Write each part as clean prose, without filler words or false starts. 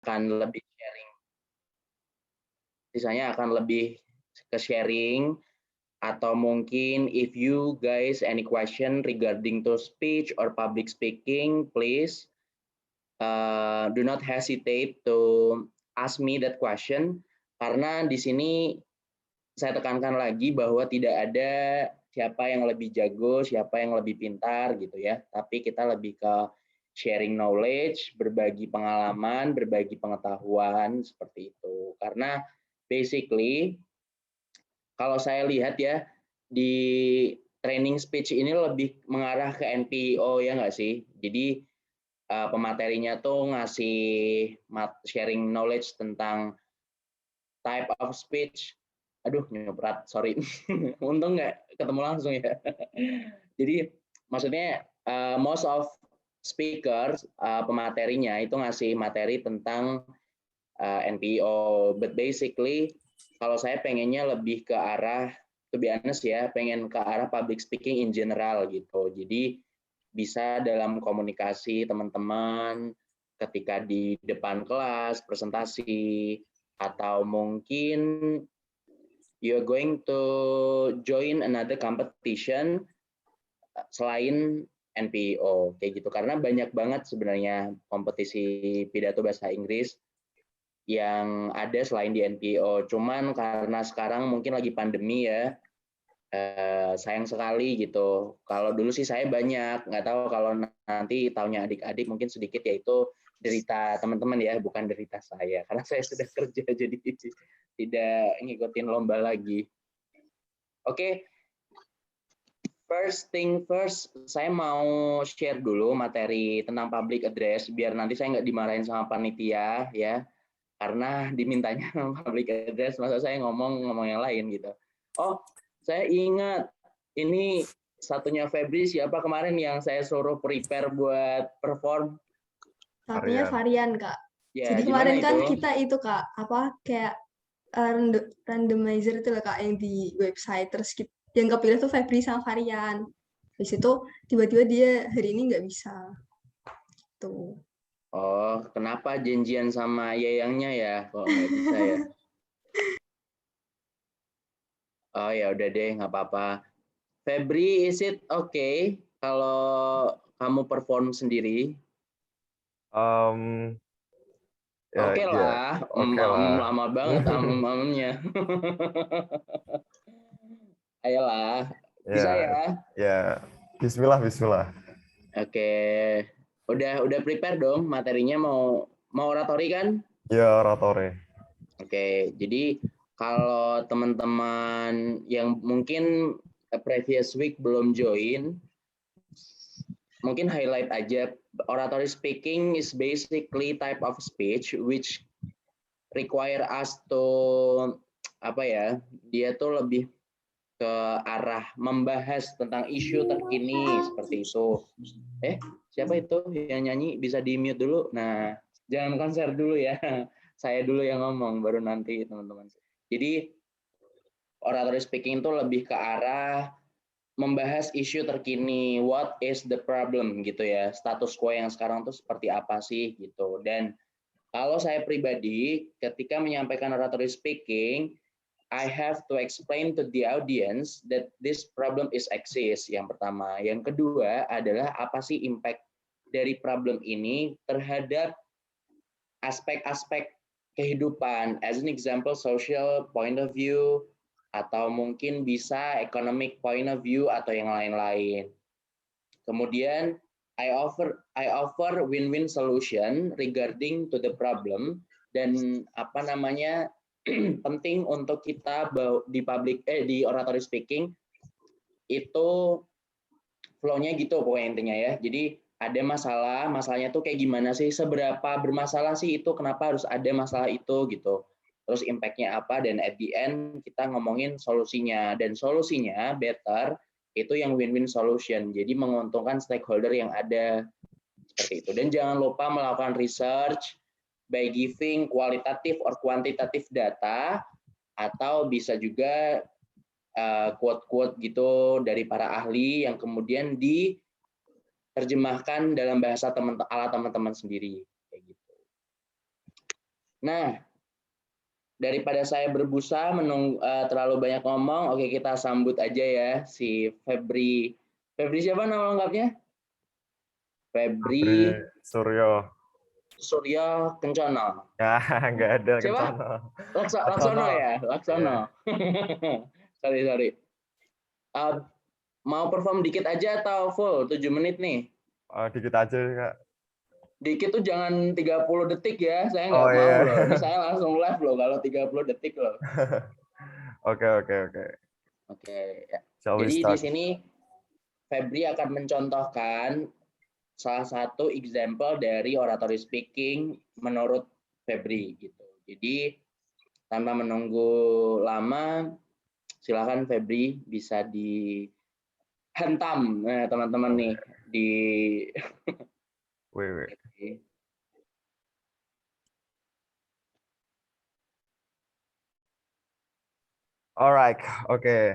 akan lebih sharing. Sisanya akan lebih ke sharing, atau mungkin if you guys any question regarding to speech or public speaking, please do not hesitate to ask me that question, karena di sini saya tekankan lagi bahwa tidak ada siapa yang lebih jago, siapa yang lebih pintar gitu ya, tapi kita lebih ke sharing knowledge, berbagi pengalaman, berbagi pengetahuan seperti itu. Karena basically kalau saya lihat ya di training speech ini lebih mengarah ke NPO ya nggak sih? Jadi pematerinya tuh ngasih sharing knowledge tentang type of speech. Aduh, nyoprat, sorry. Untung nggak ketemu langsung ya. Jadi maksudnya most of speakers pematerinya itu ngasih materi tentang NPO, but basically kalau saya pengennya lebih ke arah, to be honest ya, pengen ke arah public speaking in general gitu. Jadi bisa dalam komunikasi teman-teman ketika di depan kelas, presentasi, atau mungkin you're going to join another competition selain NPO kayak gitu, karena banyak banget sebenarnya kompetisi pidato bahasa Inggris yang ada selain di NPO. Cuman karena sekarang mungkin lagi pandemi ya, sayang sekali gitu. Kalau dulu sih saya banyak, nggak tahu kalau nanti tahunnya adik-adik mungkin sedikit, yaitu derita teman-teman ya, bukan derita saya. Karena saya sudah kerja jadi tidak ngikutin lomba lagi. Oke, first thing first, saya mau share dulu materi tentang public address, biar nanti saya nggak dimarahin sama panitia ya, karena dimintanya public address, masa saya ngomong yang lain gitu. Oh, saya ingat, ini satunya Febri siapa kemarin yang saya suruh prepare buat perform? Satunya Varian, Kak. Ya, jadi kemarin kan itu? kita itu, Kak, apa kayak randomizer itu lah, Kak, yang di website, terus yang kepilih tuh Febri sama Varian. Habis itu tiba-tiba dia hari ini nggak bisa. Tuh. Oh, kenapa janjian sama Yayangnya ya kok nggak bisa ya? Oh ya udah deh, nggak apa-apa. Febri, is it okay kalau kamu perform sendiri? Oke lah, lama banget amnya. Ayolah, bisa ya? Ya, Bismillah, Bismillah. Oke, udah prepare dong materinya, mau oratori kan? Ya, oratori. Oke, jadi kalau teman-teman yang mungkin previous week belum join, mungkin highlight aja. Oratory speaking is basically type of speech which require us to apa ya? Dia tuh lebih ke arah membahas tentang isu terkini seperti itu. Siapa itu yang nyanyi? Bisa di mute dulu. Nah, jangan konser dulu ya. Saya dulu yang ngomong, baru nanti teman-teman. Jadi oratory speaking itu lebih ke arah membahas isu terkini, what is the problem gitu ya, status quo yang sekarang tuh seperti apa sih gitu. Dan kalau saya pribadi ketika menyampaikan oratory speaking, I have to explain to the audience that this problem is exist, yang pertama. Yang kedua adalah apa sih impact dari problem ini terhadap aspek-aspek kehidupan, as an example social point of view, atau mungkin bisa economic point of view atau yang lain-lain. Kemudian I offer win-win solution regarding to the problem, dan penting untuk kita di oratory speaking itu flow-nya gitu pokoknya intinya ya. Jadi ada masalahnya tuh kayak gimana sih, seberapa bermasalah sih itu, kenapa harus ada masalah itu gitu. Terus impact-nya apa, dan at the end kita ngomongin solusinya, dan solusinya better itu yang win-win solution, jadi menguntungkan stakeholder yang ada seperti itu. Dan jangan lupa melakukan research by giving kualitatif or kuantitatif data, atau bisa juga quote-quote gitu dari para ahli yang kemudian diterjemahkan dalam bahasa ala teman-teman sendiri kayak gitu. Nah, daripada saya berbusa menunggu terlalu banyak ngomong, oke kita sambut aja ya si Febri. Febri siapa nama lengkapnya? Febri Febri Suryo. Suryo Kencana. Ya, nggak ada Siapa? Kencono. Laksono Laksono. ya, Iya. Laksono. sorry. Uh, mau perform dikit aja atau full 7 menit nih? Oh, dikit aja, Kak. Dikit tuh jangan 30 detik ya, saya Oh nggak mau iya. loh. Ini saya langsung live loh kalau 30 detik loh. Oke. Oke, ya. Shall we Jadi di start? sini Febri akan mencontohkan salah satu example dari oratory speaking menurut Febri gitu. Jadi tanpa menunggu lama, silakan Febri bisa dihantam teman-teman nih Oke. di Wait. All right. Okay.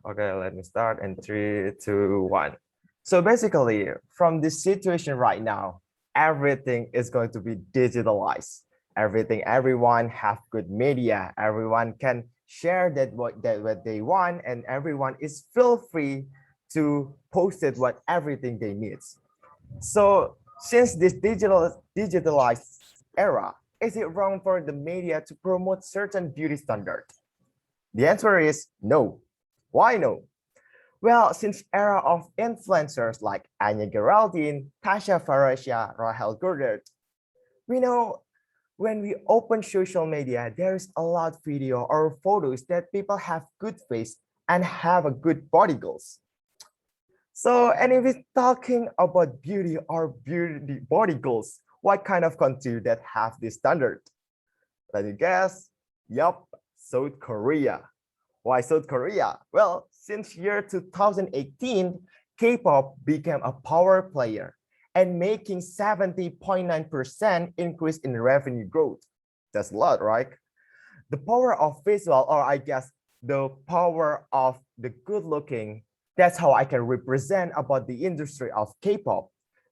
Okay, let me start in 3, 2, 1. So basically, from this situation right now, everything is going to be digitalized. Everyone have good media. Everyone can share what they want, and everyone is feel free to post it what everything they need. So since this digitalized era, is it wrong for the media to promote certain beauty standard? The answer is no. Why no? Well, since era of influencers like Anya Geraldine, Tasha Farasha, Rahel Gurdert, we know when we open social media, there is a lot of video or photos that people have good face and have a good body goals. So, and if we're talking about beauty or beauty body goals, what kind of country that have this standard? Let me guess. Yup, South Korea. Why South Korea? Well, since year 2018, K-pop became a power player and making 70.9% increase in revenue growth. That's a lot, right? The power of visual, or I guess the power of the good looking, that's how I can represent about the industry of K-pop.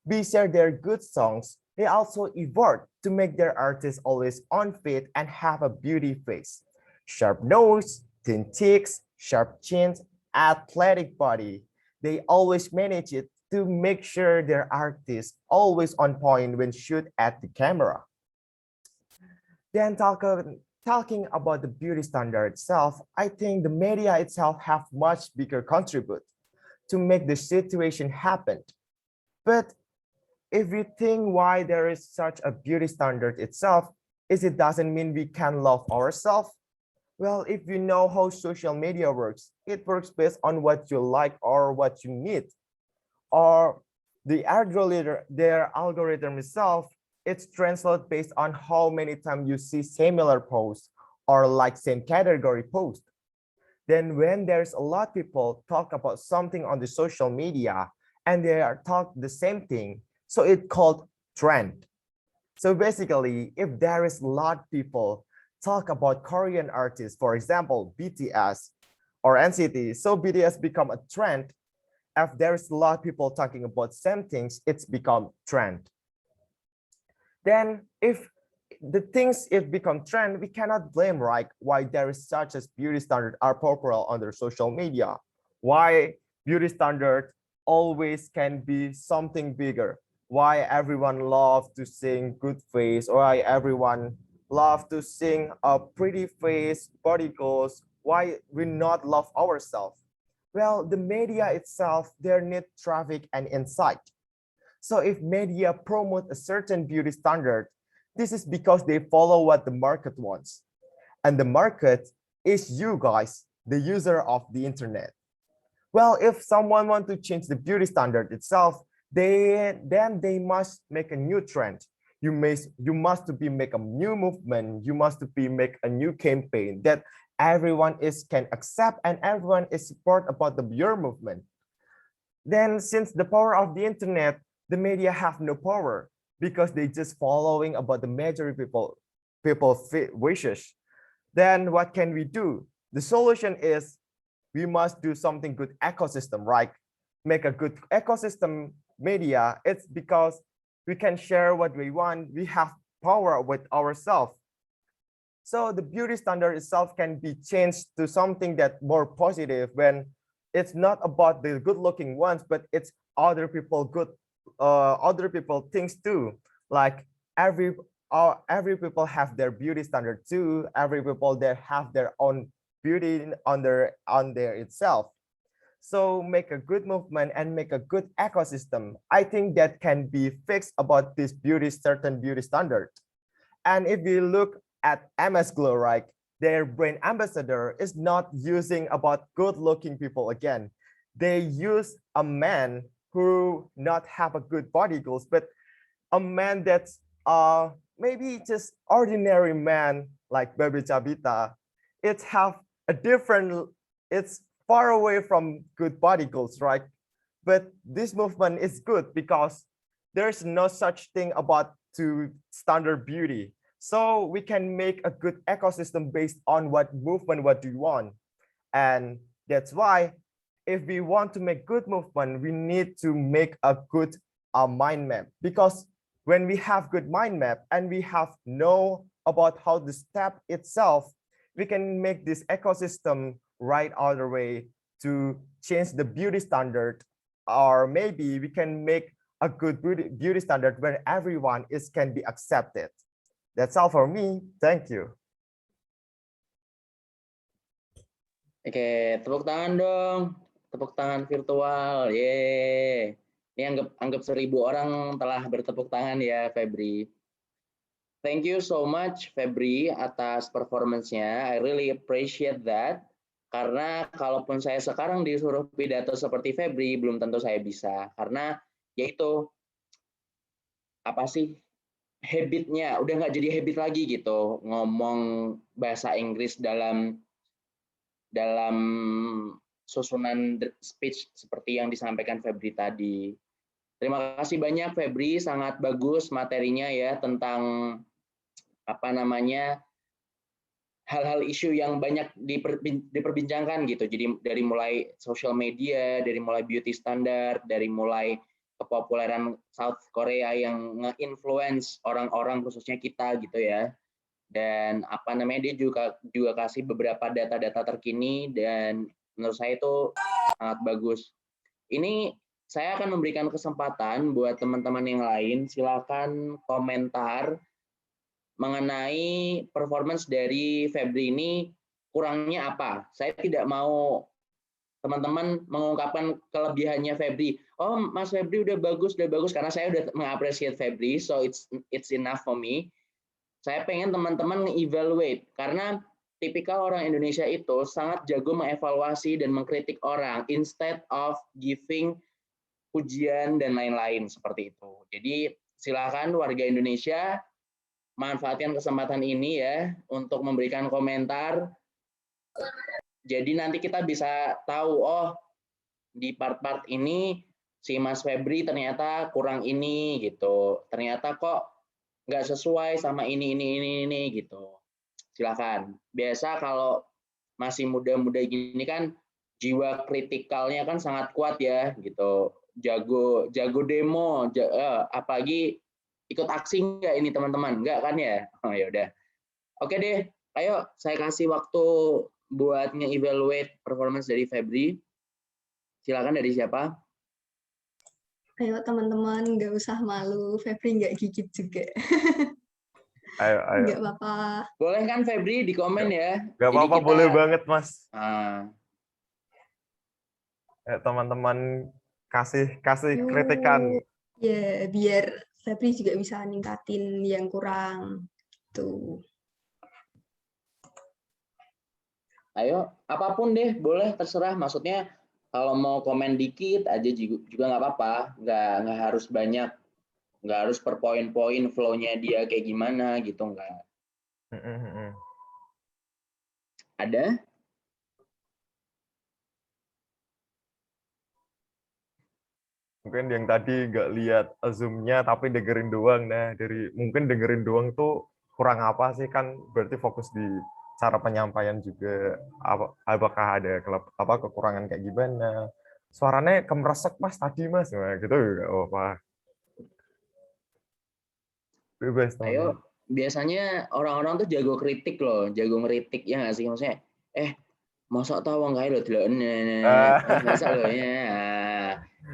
Besides their good songs, they also evolved to make their artists always on fit and have a beauty face. Sharp nose, thin cheeks, sharp chins, athletic body. They always manage it to make sure their artists always on point when shoot at the camera. Then talking about the beauty standard itself, I think the media itself have much bigger contribute to make the situation happen. But if we think why there is such a beauty standard itself, is it doesn't mean we can love ourselves? Well, if you know how social media works, it works based on what you like or what you need. Or their algorithm itself, it's translated based on how many times you see similar posts or like same category post. Then when there's a lot of people talk about something on the social media and they are talk the same thing, so it's called trend. So basically, if there is a lot of people talk about Korean artists, for example, BTS or NCT, so BTS become a trend. If there's a lot of people talking about same things, it's become trend. Then if the things it become trend, we cannot blame right why there is such as beauty standard are popular on their social media. Why beauty standard always can be something bigger. Why everyone love to sing good face, or why everyone love to sing a pretty face, body goals. Why we not love ourselves? Well, the media itself, they need traffic and insight. So if media promote a certain beauty standard, this is because they follow what the market wants. And the market is you guys, the user of the internet. Well, if someone want to change the beauty standard itself, then they must make a new trend. You must be make a new movement. You must be make a new campaign that everyone can accept and everyone is support about your movement. Then since the power of the internet, the media have no power because they just following about the majority people wishes. Then what can we do? The solution is we must do something good ecosystem, right? Make a good ecosystem media. It's because we can share what we want. We have power with ourselves. So the beauty standard itself can be changed to something that more positive when it's not about the good looking ones, but it's other people things too. Like every people have their beauty standard too. Every people there have their own beauty on their itself. So make a good movement and make a good ecosystem. I think that can be fixed about this certain beauty standard. And if we look at MS Glow, right, their brand ambassador is not using about good looking people again. They use a man who not have a good body goals, but a man that's maybe just ordinary man like Baby Chabita. It's have a different, it's far away from good body goals, right? But this movement is good because there's no such thing about to standard beauty. So we can make a good ecosystem based on what movement, what do you want. And that's why if we want to make good movement, we need to make a good mind map. Because when we have good mind map and we have know about how the step itself, we can make this ecosystem right other way to change the beauty standard. Or maybe we can make a good beauty standard where everyone can be accepted. That's all for me. Thank you. Oke, tepuk tangan dong. Tepuk tangan virtual. Yeay. Ini anggap 1000 orang telah bertepuk tangan ya, Febri. Thank you so much, Febri, atas performance-nya. I really appreciate that. Karena kalaupun saya sekarang disuruh pidato seperti Febri, belum tentu saya bisa. Karena yaitu, apa sih, habitnya udah nggak jadi habit lagi gitu ngomong bahasa Inggris dalam susunan speech seperti yang disampaikan Febri tadi. Terima kasih banyak Febri, sangat bagus materinya ya tentang apa namanya hal-hal isu yang banyak diperbincangkan gitu. Jadi dari mulai social media, dari mulai beauty standard, dari mulai kepopuleran South Korea yang nge-influence orang-orang khususnya kita gitu ya. Dan apa namanya dia juga kasih beberapa data-data terkini dan menurut saya itu sangat bagus. Ini saya akan memberikan kesempatan buat teman-teman yang lain, silakan komentar mengenai performance dari Febri ini kurangnya apa. Saya tidak mau teman-teman mengungkapkan kelebihannya Febri. Oh, Mas Febri udah bagus karena saya udah mengapresiasi Febri, so it's enough for me. Saya pengen teman-teman nge-evaluate karena tipikal orang Indonesia itu sangat jago mengevaluasi dan mengkritik orang instead of giving pujian dan lain-lain seperti itu. Jadi silakan warga Indonesia manfaatkan kesempatan ini ya untuk memberikan komentar. Jadi nanti kita bisa tahu, oh di part-part ini si Mas Febri ternyata kurang ini gitu. Ternyata kok nggak sesuai sama ini gitu. Silakan. Biasa kalau masih muda-muda gini kan jiwa kritikalnya kan sangat kuat ya gitu. Jago demo, apalagi ikut aksi nggak ini teman-teman? Nggak kan ya? Oh ya udah. Oke deh, ayo saya kasih waktu buat nge-evaluate performance dari Febri. Silakan dari siapa? Ayo teman-teman, nggak usah malu. Febri nggak gigit juga. Ayo. Nggak apa-apa. Boleh kan Febri di komen ya? Nggak apa-apa, kita... boleh banget Mas. Teman-teman kasih kritikan. Ya, biar Febri juga bisa ningkatin yang kurang. Tuh. Ayo, apapun deh, boleh terserah. Maksudnya kalau mau komen dikit aja juga nggak apa-apa. Nggak harus banyak, nggak harus per poin-poin flow-nya dia kayak gimana gitu, nggak. Ada? Mungkin yang tadi nggak lihat Zoom-nya tapi dengerin doang. Nah, mungkin dengerin doang tuh kurang apa sih, kan berarti fokus di cara penyampaian juga, apakah ada kekurangan kayak gimana, suaranya kemeresek Mas tadi Mas, nah, gitu nggak apa. Bebas teman-teman. Ayo, biasanya orang-orang tuh jago kritik loh, jago ngeritik ya nggak sih, maksudnya masa tahu nggak lo tidak masa lo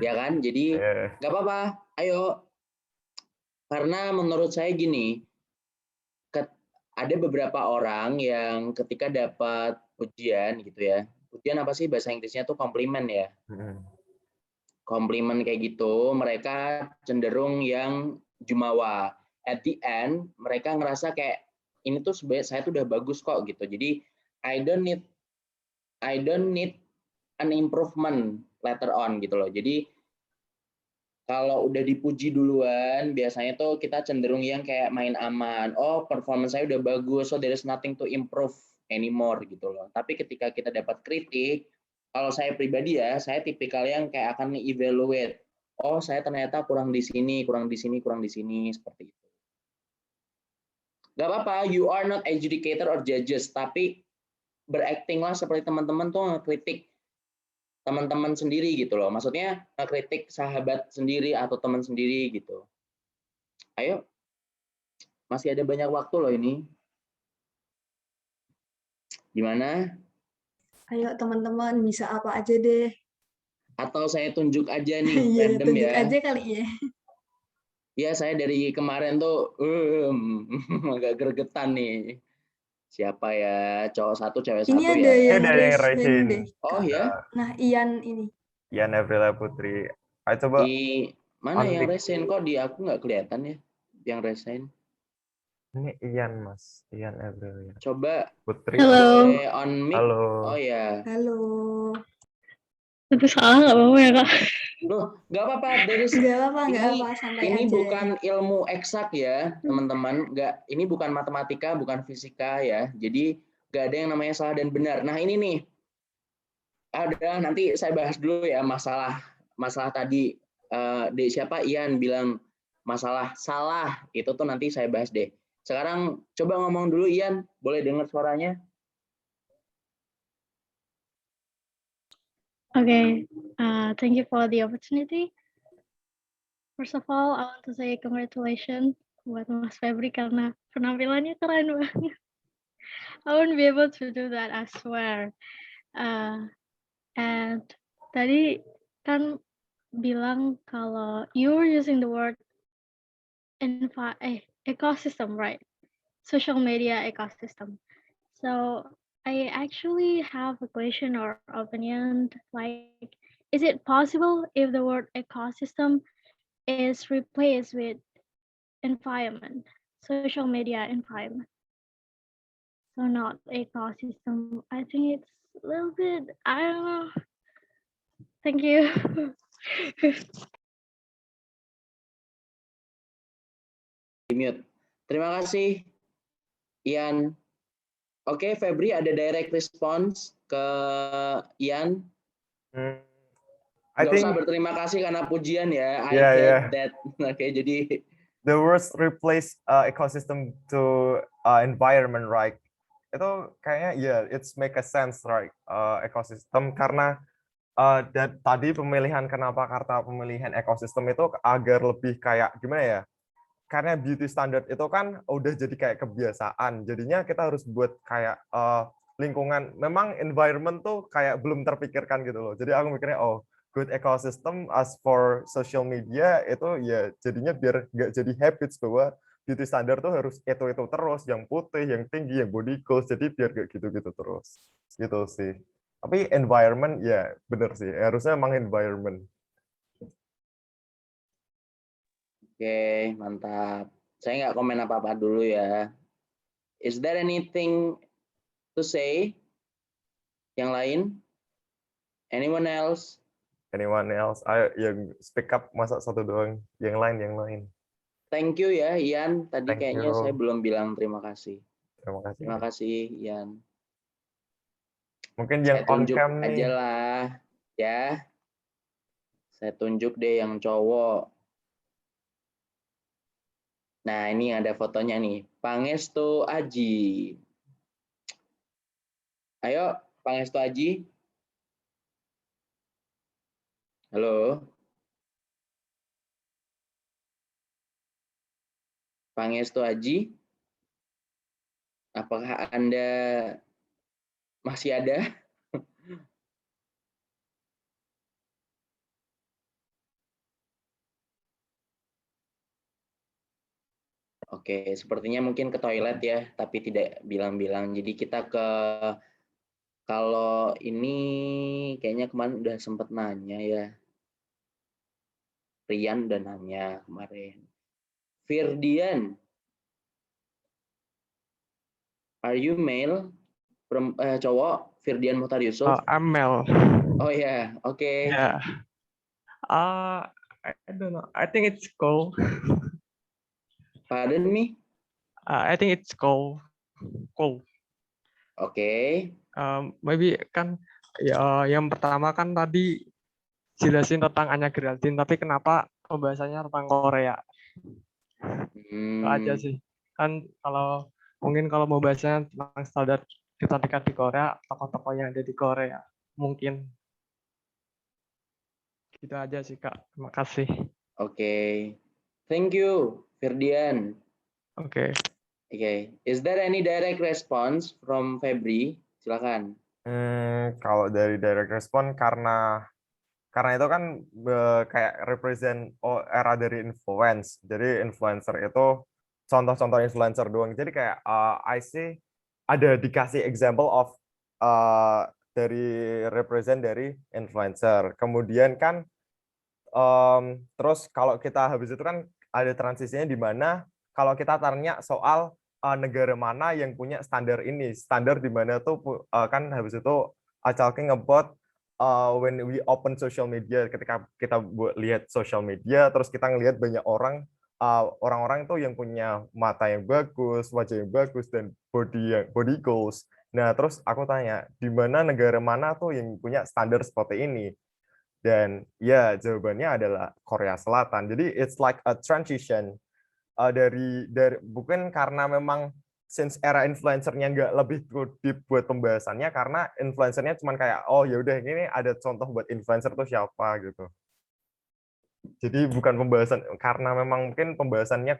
ya kan, jadi nggak apa-apa, ayo, karena menurut saya gini, ada beberapa orang yang ketika dapat pujian gitu ya, pujian apa sih bahasa Inggrisnya tuh komplimen ya, komplimen kayak gitu, mereka cenderung yang jumawa. At the end, mereka ngerasa kayak ini tuh sebenarnya saya tuh udah bagus kok gitu. Jadi I don't need an improvement later on gitu loh. Jadi kalau udah dipuji duluan, biasanya tuh kita cenderung yang kayak main aman. Oh, performance saya udah bagus, so there is nothing to improve anymore gitu loh. Tapi ketika kita dapat kritik, kalau saya pribadi ya, saya tipikal yang kayak akan evaluate. Oh, saya ternyata kurang di sini, kurang di sini, kurang di sini, seperti itu. Gak apa-apa, you are not adjudicator or judges, tapi beraktinglah seperti teman-teman tuh ngekritik teman-teman sendiri gitu loh. Maksudnya ngekritik sahabat sendiri atau teman sendiri gitu. Ayo, masih ada banyak waktu loh ini. Gimana? Ayo teman-teman, bisa apa aja deh. Atau saya tunjuk aja nih, Iya, random tunjuk ya. aja kali ya. Ya, saya dari kemarin tuh agak gregetan nih. Siapa ya? Cowok satu, cewek Ini satu ada ya. yang Ada yang raise hand rajin. deh. Oh Kak. ya? Nah, Ian ini. Ian Avrila Putri. Ayo coba Di mana yang unmute. resign? Kok di aku nggak kelihatan ya? Yang resign. Ini Ian Mas, Ian Avril Coba Putri. Halo. boleh on mic. Halo. Oh ya. Halo. Itu salah nggak apa-apa ya, Kak? Loh, nggak apa-apa. Nggak apa-apa, Ini santai ini aja. bukan ilmu eksak ya, teman-teman. Nggak, ini bukan matematika, bukan fisika ya. Jadi nggak ada yang namanya salah dan benar. Nah ini nih, ada nanti saya bahas dulu ya masalah tadi. Siapa Ian bilang masalah salah itu tuh nanti saya bahas deh. Sekarang coba ngomong dulu Ian, boleh dengar suaranya? Okay. Thank you for the opportunity. First of all, I want to say congratulations buat Mas Febri karena penampilannya keren banget. I won't be able to do that, I swear. And tadi kan bilang kalau you were using the word ecosystem, right? Social media ecosystem. So I actually have a question or opinion, like, is it possible if the word ecosystem is replaced with environment, social media environment? So not ecosystem. I think it's a little bit, I don't know. Thank you. Mute. Terima kasih Ian. Oke, Febri ada direct response ke Ian. I Nggak usah think berterima kasih karena pujian ya. I Yeah, hate yeah. that. Oke, jadi the words replace ecosystem to environment, right? Itu kayaknya it's make a sense, right? Ecosystem karena dan tadi pemilihan kenapa kata pemilihan ekosistem itu agar lebih kayak gimana ya? Karena beauty standard itu kan udah jadi kayak kebiasaan. Jadinya kita harus buat kayak lingkungan. Memang environment tuh kayak belum terpikirkan gitu loh. Jadi aku mikirnya good ecosystem as for social media itu ya jadinya biar nggak jadi habits bahwa beauty standard tuh harus itu terus, yang putih, yang tinggi, yang body goals. Jadi biar nggak gitu-gitu terus. Gitu sih. Tapi environment ya bener sih. Harusnya emang environment. Oke, mantap. Saya nggak komen apa-apa dulu ya. Is there anything to say? Yang lain? Anyone else? Anyone else? Ayo yang speak up, masa satu doang. Yang lain. Thank you ya, Ian. Tadi Thank kayaknya you. saya belum bilang terima kasih. Terima kasih. Terima kasih, Ian. Mungkin yang Saya on tunjuk cam aja nih. lah, ya. Saya tunjuk deh yang cowok. Nah, ini ada fotonya nih. Pangestu Aji. Ayo, Pangestu Aji. Halo. Pangestu Aji, apakah Anda masih ada? Oke, sepertinya mungkin ke toilet ya, tapi tidak bilang-bilang. Jadi kita kalau ini kayaknya kemarin udah sempat nanya ya. Rian udah nanya kemarin. Firdian, are you male? Cowok, Firdian Muhtar Yusuf. I'm Mel. Oh ya, oke. Yeah. I don't know. I think it's cool. Pardon me? I think it's cool. Cool. Oke. Maybe kan ya yang pertama kan tadi jelasin tentang Anya Geraldine, tapi kenapa pembahasannya tentang Korea? Itu aja sih. Kan kalau mungkin kalau mau bahasanya tentang standar kecantikan di Korea, tokoh-tokoh yang ada di Korea mungkin. Gitu aja sih Kak. Terima kasih. Oke. Thank you, Firdian. Oke. Oke. Is there any direct response from Febri? Silakan. Kalau dari direct response karena itu kan kayak represent era dari influence. Jadi influencer itu contoh-contoh influencer doang. Jadi kayak I see ada dikasih example of dari represent dari influencer. Kemudian kan terus kalau kita habis itu kan ada transisinya di mana kalau kita tanya soal negara mana yang punya standar ini, standar di mana tuh kan habis itu talking about when we open social media, ketika kita lihat social media terus kita ngelihat banyak orang-orang itu yang punya mata yang bagus, wajah yang bagus dan body goals. Nah, terus aku tanya, di mana negara mana tuh yang punya standar seperti ini? Dan ya jawabannya adalah Korea Selatan. Jadi it's like a transition dari bukan karena memang since era influencernya nggak lebih deep buat pembahasannya, karena influencernya cuma kayak oh ya udah ini ada contoh buat influencer tuh siapa gitu. Jadi bukan pembahasan karena memang mungkin pembahasannya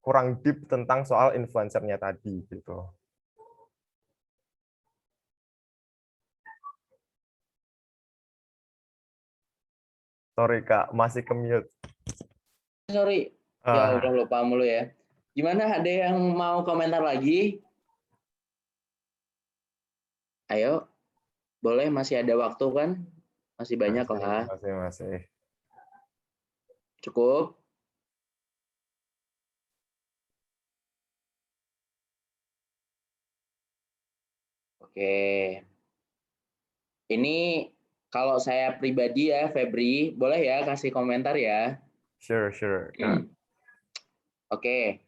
kurang deep tentang soal influencernya tadi gitu. Sorry Kak, masih ke-mute. Sorry. Ya udah lupa mulu ya. Gimana, ada yang mau komentar lagi? Ayo. Boleh, masih ada waktu kan? Masih banyak lah. Masih. Cukup? Oke. Ini kalau saya pribadi ya, Febri, boleh ya kasih komentar ya? Sure. Oke.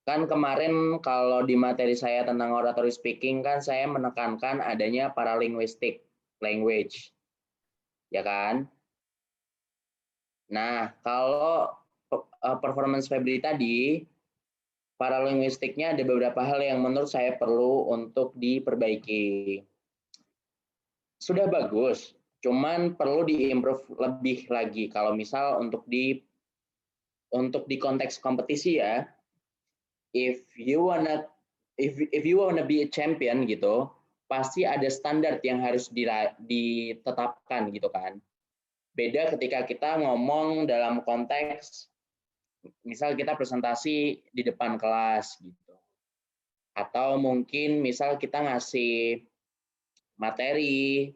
Kan kemarin kalau di materi saya tentang oratory speaking kan saya menekankan adanya paralinguistic language. Ya kan? Nah, kalau performance Febri tadi, paralinguistiknya ada beberapa hal yang menurut saya perlu untuk diperbaiki. Sudah bagus, cuman perlu diimprove lebih lagi kalau misal untuk di konteks kompetisi ya. If you wanna be a champion gitu, pasti ada standar yang harus ditetapkan gitu kan. Beda ketika kita ngomong dalam konteks misal kita presentasi di depan kelas gitu. Atau mungkin misal kita ngasih materi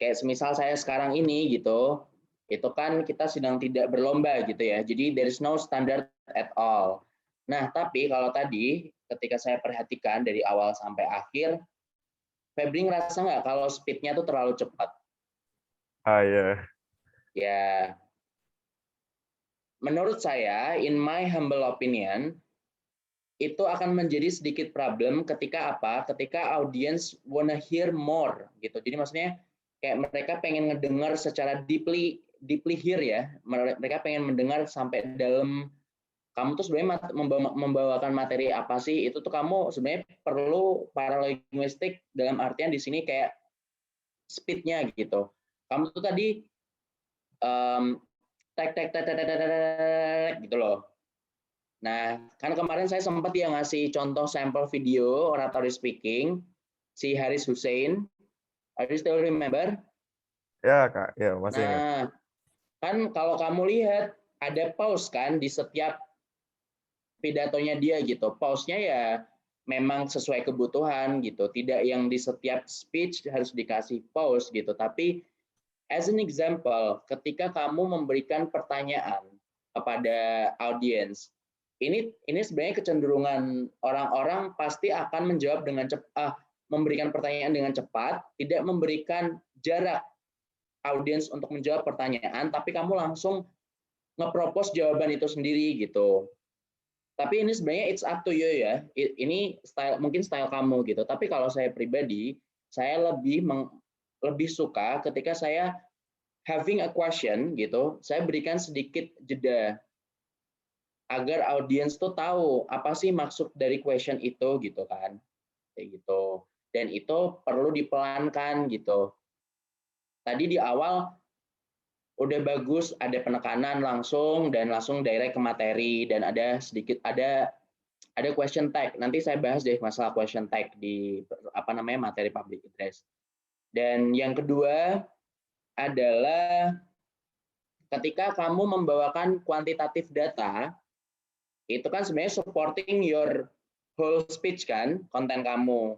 kayak semisal saya sekarang ini gitu, itu kan kita sedang tidak berlomba gitu ya, jadi there is no standard at all. Nah, tapi kalau tadi ketika saya perhatikan dari awal sampai akhir, Febri ngerasa nggak kalau speednya tuh terlalu cepat? Ya. Ya, menurut saya, in my humble opinion, itu akan menjadi sedikit problem ketika apa? Ketika audience wanna hear more gitu. Jadi maksudnya kayak mereka pengen ngedengar secara deeply hear ya. Mereka pengen mendengar sampai dalam kamu tuh sebenarnya membawakan materi apa sih? Itu tuh kamu sebenarnya perlu paralinguistik dalam artian di sini kayak speednya gitu. Kamu tuh tadi tek gitu loh. Nah, kan kemarin saya sempat ya ngasih contoh sampel video oratory speaking si Haris Hussein. Are you still remember? Ya Kak, ya masih ingat. Nah, kan kalau kamu lihat ada pause kan di setiap pidatonya dia gitu. Pause-nya ya memang sesuai kebutuhan gitu. Tidak yang di setiap speech harus dikasih pause gitu. Tapi as an example, ketika kamu memberikan pertanyaan kepada audiens, ini sebenarnya kecenderungan orang-orang pasti akan menjawab dengan cepat, memberikan pertanyaan dengan cepat, tidak memberikan jarak audiens untuk menjawab pertanyaan, tapi kamu langsung nge-propose jawaban itu sendiri gitu. Tapi ini sebenarnya it's up to you ya. Ini style, mungkin style kamu gitu. Tapi kalau saya pribadi, saya lebih suka ketika saya having a question gitu, saya berikan sedikit jeda agar audiens tuh tahu apa sih maksud dari question itu gitu kan. Kayak gitu. Dan itu perlu dipelankan gitu. Tadi di awal udah bagus, ada penekanan langsung dan langsung direct ke materi dan ada sedikit ada question tag. Nanti saya bahas deh masalah question tag di materi public address. Dan yang kedua adalah ketika kamu membawakan kuantitatif data, itu kan sebenarnya supporting your whole speech kan, konten kamu.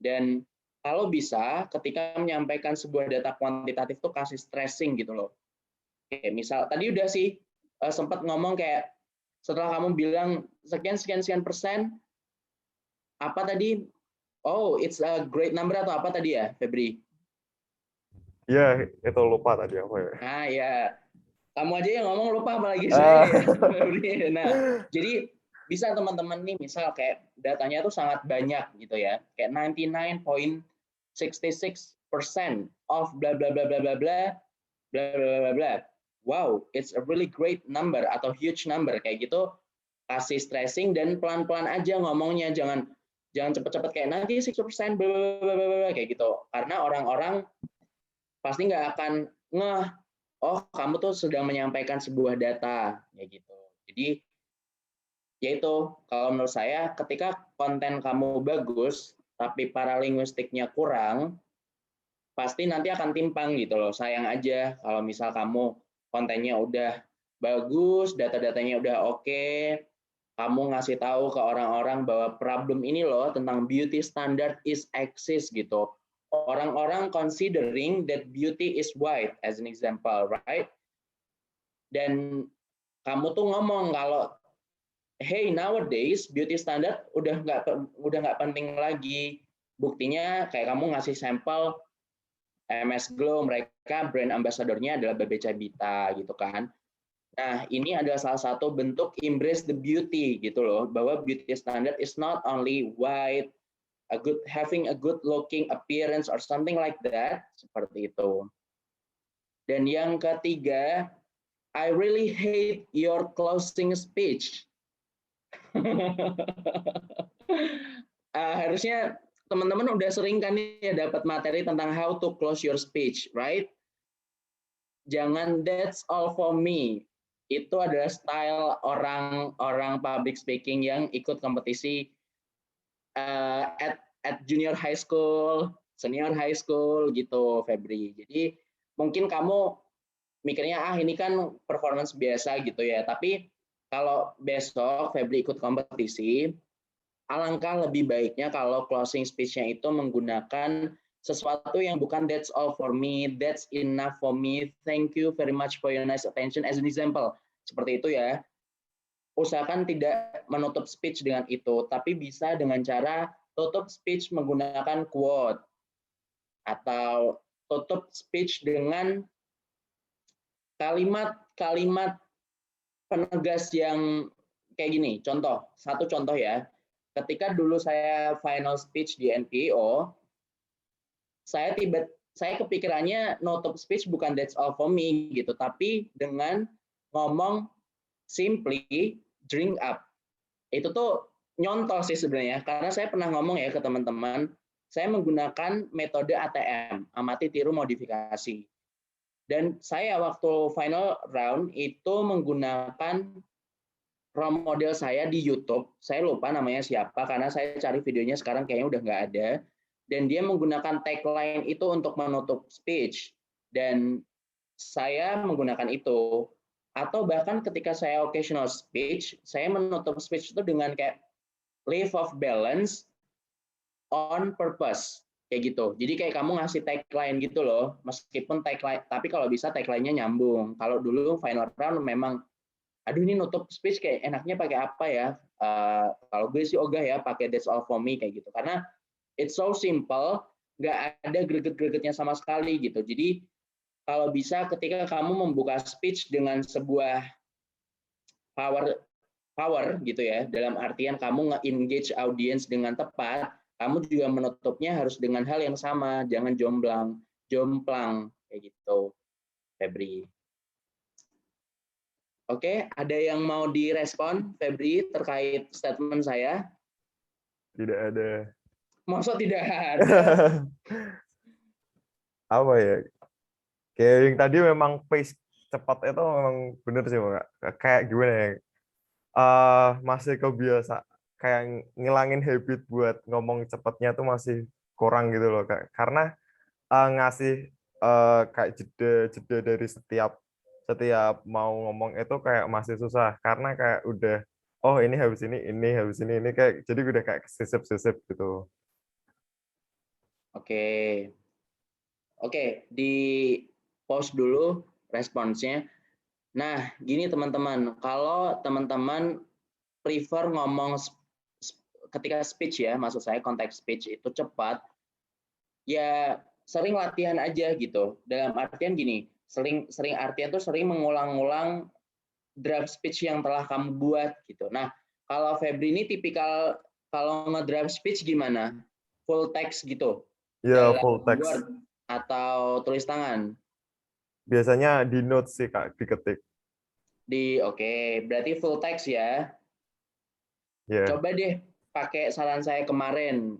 Dan kalau bisa, ketika menyampaikan sebuah data kuantitatif tuh kasih stressing gitu loh. Kayak misal, tadi udah sih sempat ngomong kayak, setelah kamu bilang sekian persen, apa tadi? Oh, it's a great number atau apa tadi ya, Febri? Iya, itu lupa tadi apa ya. Nah, ya. Kamu aja yang ngomong lupa apalagi saya ya. Nah, jadi bisa teman-teman nih misal kayak datanya tuh sangat banyak gitu ya. Kayak 99.66% of bla bla bla bla bla bla bla bla bla bla. Wow, it's a really great number atau huge number kayak gitu. Kasih stressing dan pelan-pelan aja ngomongnya, jangan cepet-cepet kayak 96% bla bla bla bla kayak gitu. Karena orang-orang pasti nggak akan ngeh, oh kamu tuh sedang menyampaikan sebuah data ya gitu. Jadi yaitu kalau menurut saya ketika konten kamu bagus tapi paralinguistiknya kurang, pasti nanti akan timpang gitu loh. Sayang aja kalau misal kamu kontennya udah bagus, data-datanya udah oke, kamu ngasih tahu ke orang-orang bahwa problem ini loh tentang beauty standard is exist gitu. Orang-orang considering that beauty is white as an example, right? Dan kamu tuh ngomong kalau hey nowadays beauty standard udah nggak penting lagi. Buktinya kayak kamu ngasih sampel MS Glow, mereka brand ambassador-nya adalah Bebe Cabita gitu kan. Nah, ini adalah salah satu bentuk embrace the beauty gitu loh, bahwa beauty standard is not only white, having a good looking appearance or something like that, seperti itu. Dan yang ketiga, I really hate your closing speech. Harusnya teman-teman udah sering kan ya dapat materi tentang how to close your speech, right? Jangan that's all for me. Itu adalah style orang public speaking yang ikut kompetisi at junior high school, senior high school gitu, Febri. Jadi mungkin kamu mikirnya ini kan performance biasa gitu ya. Tapi kalau besok Febri ikut kompetisi, alangkah lebih baiknya kalau closing speech-nya itu menggunakan sesuatu yang bukan that's all for me, that's enough for me, thank you very much for your nice attention as an example. Seperti itu ya. Usahakan tidak menutup speech dengan itu, tapi bisa dengan cara tutup speech menggunakan quote atau tutup speech dengan kalimat-kalimat penegas yang kayak gini. Satu contoh ya. Ketika dulu saya final speech di NPO, saya kepikirannya nutup speech bukan that's all for me gitu, tapi dengan ngomong simply drink up. Itu tuh nyontoh sih sebenarnya, karena saya pernah ngomong ya ke teman-teman, saya menggunakan metode ATM, amati tiru modifikasi. Dan saya waktu final round itu menggunakan role model saya di YouTube, saya lupa namanya siapa karena saya cari videonya sekarang kayaknya udah nggak ada. Dan dia menggunakan tagline itu untuk menutup speech. Dan saya menggunakan itu. Atau bahkan ketika saya occasional speech, saya menutup speech itu dengan kayak live of balance on purpose. Kayak gitu. Jadi kayak kamu ngasih tagline gitu loh, meskipun tagline, tapi kalau bisa tagline-nya nyambung. Kalau dulu final round memang aduh ini nutup speech kayak enaknya pakai apa ya? Kalau gue sih ogah ya pakai That's All For Me kayak gitu. Karena it's so simple, nggak ada greget-gregetnya sama sekali gitu. Jadi kalau bisa ketika kamu membuka speech dengan sebuah power power gitu ya, dalam artian kamu nge-engage audience dengan tepat, kamu juga menutupnya harus dengan hal yang sama, jangan jomplang kayak gitu, Febri. Oke, ada yang mau direspon, Febri, terkait statement saya? Tidak ada. Maksud tidak ada? Apa ya? Kayak yang tadi memang pace cepat itu memang bener sih, Kak. Kayak gimana ya? Masih kebiasa kayak ngilangin habit buat ngomong cepatnya tuh masih kurang gitu loh, Kak. Karena ngasih kayak jeda-jeda dari setiap mau ngomong itu kayak masih susah karena kayak udah oh ini habis ini kayak jadi udah kayak sisip-sisip gitu. Oke, oke, di pause dulu responsnya. Nah, gini teman-teman, kalau teman-teman prefer ngomong ketika speech ya, maksud saya konteks speech itu cepat, ya sering latihan aja gitu. Dalam artian gini, sering artian tuh sering mengulang-ulang draft speech yang telah kamu buat gitu. Nah, kalau Febri ini tipikal kalau nge-draft speech gimana? Full text gitu Ya dalam full text. Word atau tulis tangan? Biasanya di notes sih Kak, diketik. Oke, berarti full text ya. Ya. Coba deh pakai saran saya kemarin.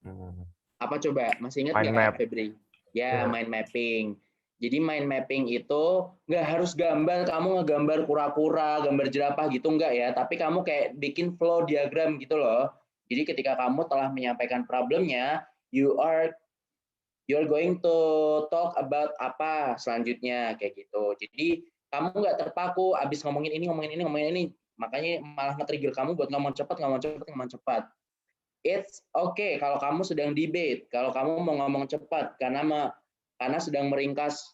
Hmm. Apa coba? Masih ingat Mind nggak, map. Febri? Ya, Ya. mind mapping. Jadi mind mapping itu nggak harus gambar, kamu ngegambar kura-kura, gambar jerapah gitu nggak ya. Tapi kamu kayak bikin flow diagram gitu loh. Jadi ketika kamu telah menyampaikan problemnya, you're going to talk about apa selanjutnya kayak gitu. Jadi kamu nggak terpaku abis ngomongin ini, ngomongin ini, ngomongin ini. Makanya malah nge-trigger kamu buat ngomong cepat, ngomong cepat, ngomong cepat. It's okay kalau kamu sedang debate, kalau kamu mau ngomong cepat karena sedang meringkas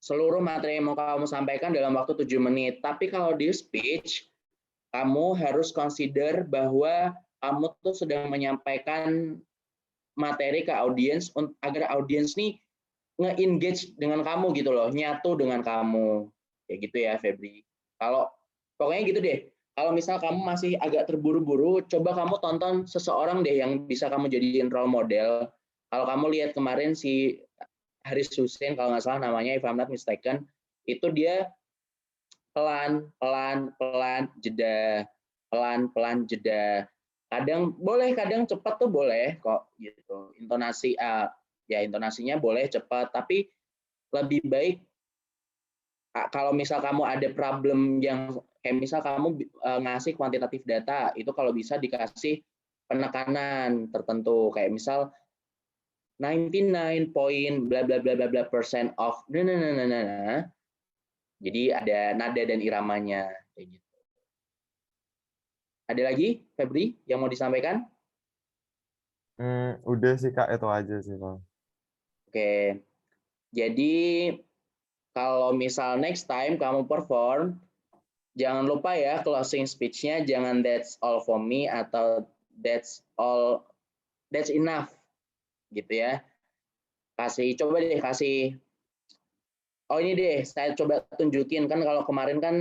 seluruh materi yang mau kamu sampaikan dalam waktu 7 menit. Tapi kalau di speech, kamu harus consider bahwa kamu tuh sedang menyampaikan materi ke audiens agar audiens nih nge-engage dengan kamu gitu loh, nyatu dengan kamu. Kayak gitu ya, Febri. Kalau pokoknya gitu deh. Kalau misal kamu masih agak terburu-buru, coba kamu tonton seseorang deh yang bisa kamu jadiin role model. Kalau kamu lihat kemarin si Haris Hussein, kalau nggak salah namanya, if I'm not mistaken, itu dia pelan, pelan, pelan, jeda, pelan, pelan, jeda. Kadang boleh, kadang cepat tuh boleh kok gitu. Ya intonasinya boleh cepat, tapi lebih baik kalau misal kamu ada problem yang kayak misal kamu ngasih kuantitatif data, itu kalau bisa dikasih penekanan tertentu kayak misal 99 point bla bla bla bla bla persen of nah. Jadi ada nada dan iramanya kayak gitu. Ada lagi Febri yang mau disampaikan? Udah sih Kak, itu aja sih Bang. Oke. Jadi kalau misal next time kamu perform, jangan lupa ya closing speech-nya jangan that's all for me atau that's enough gitu ya. Coba deh kasih oh ini deh saya coba tunjukin kan kalau kemarin kan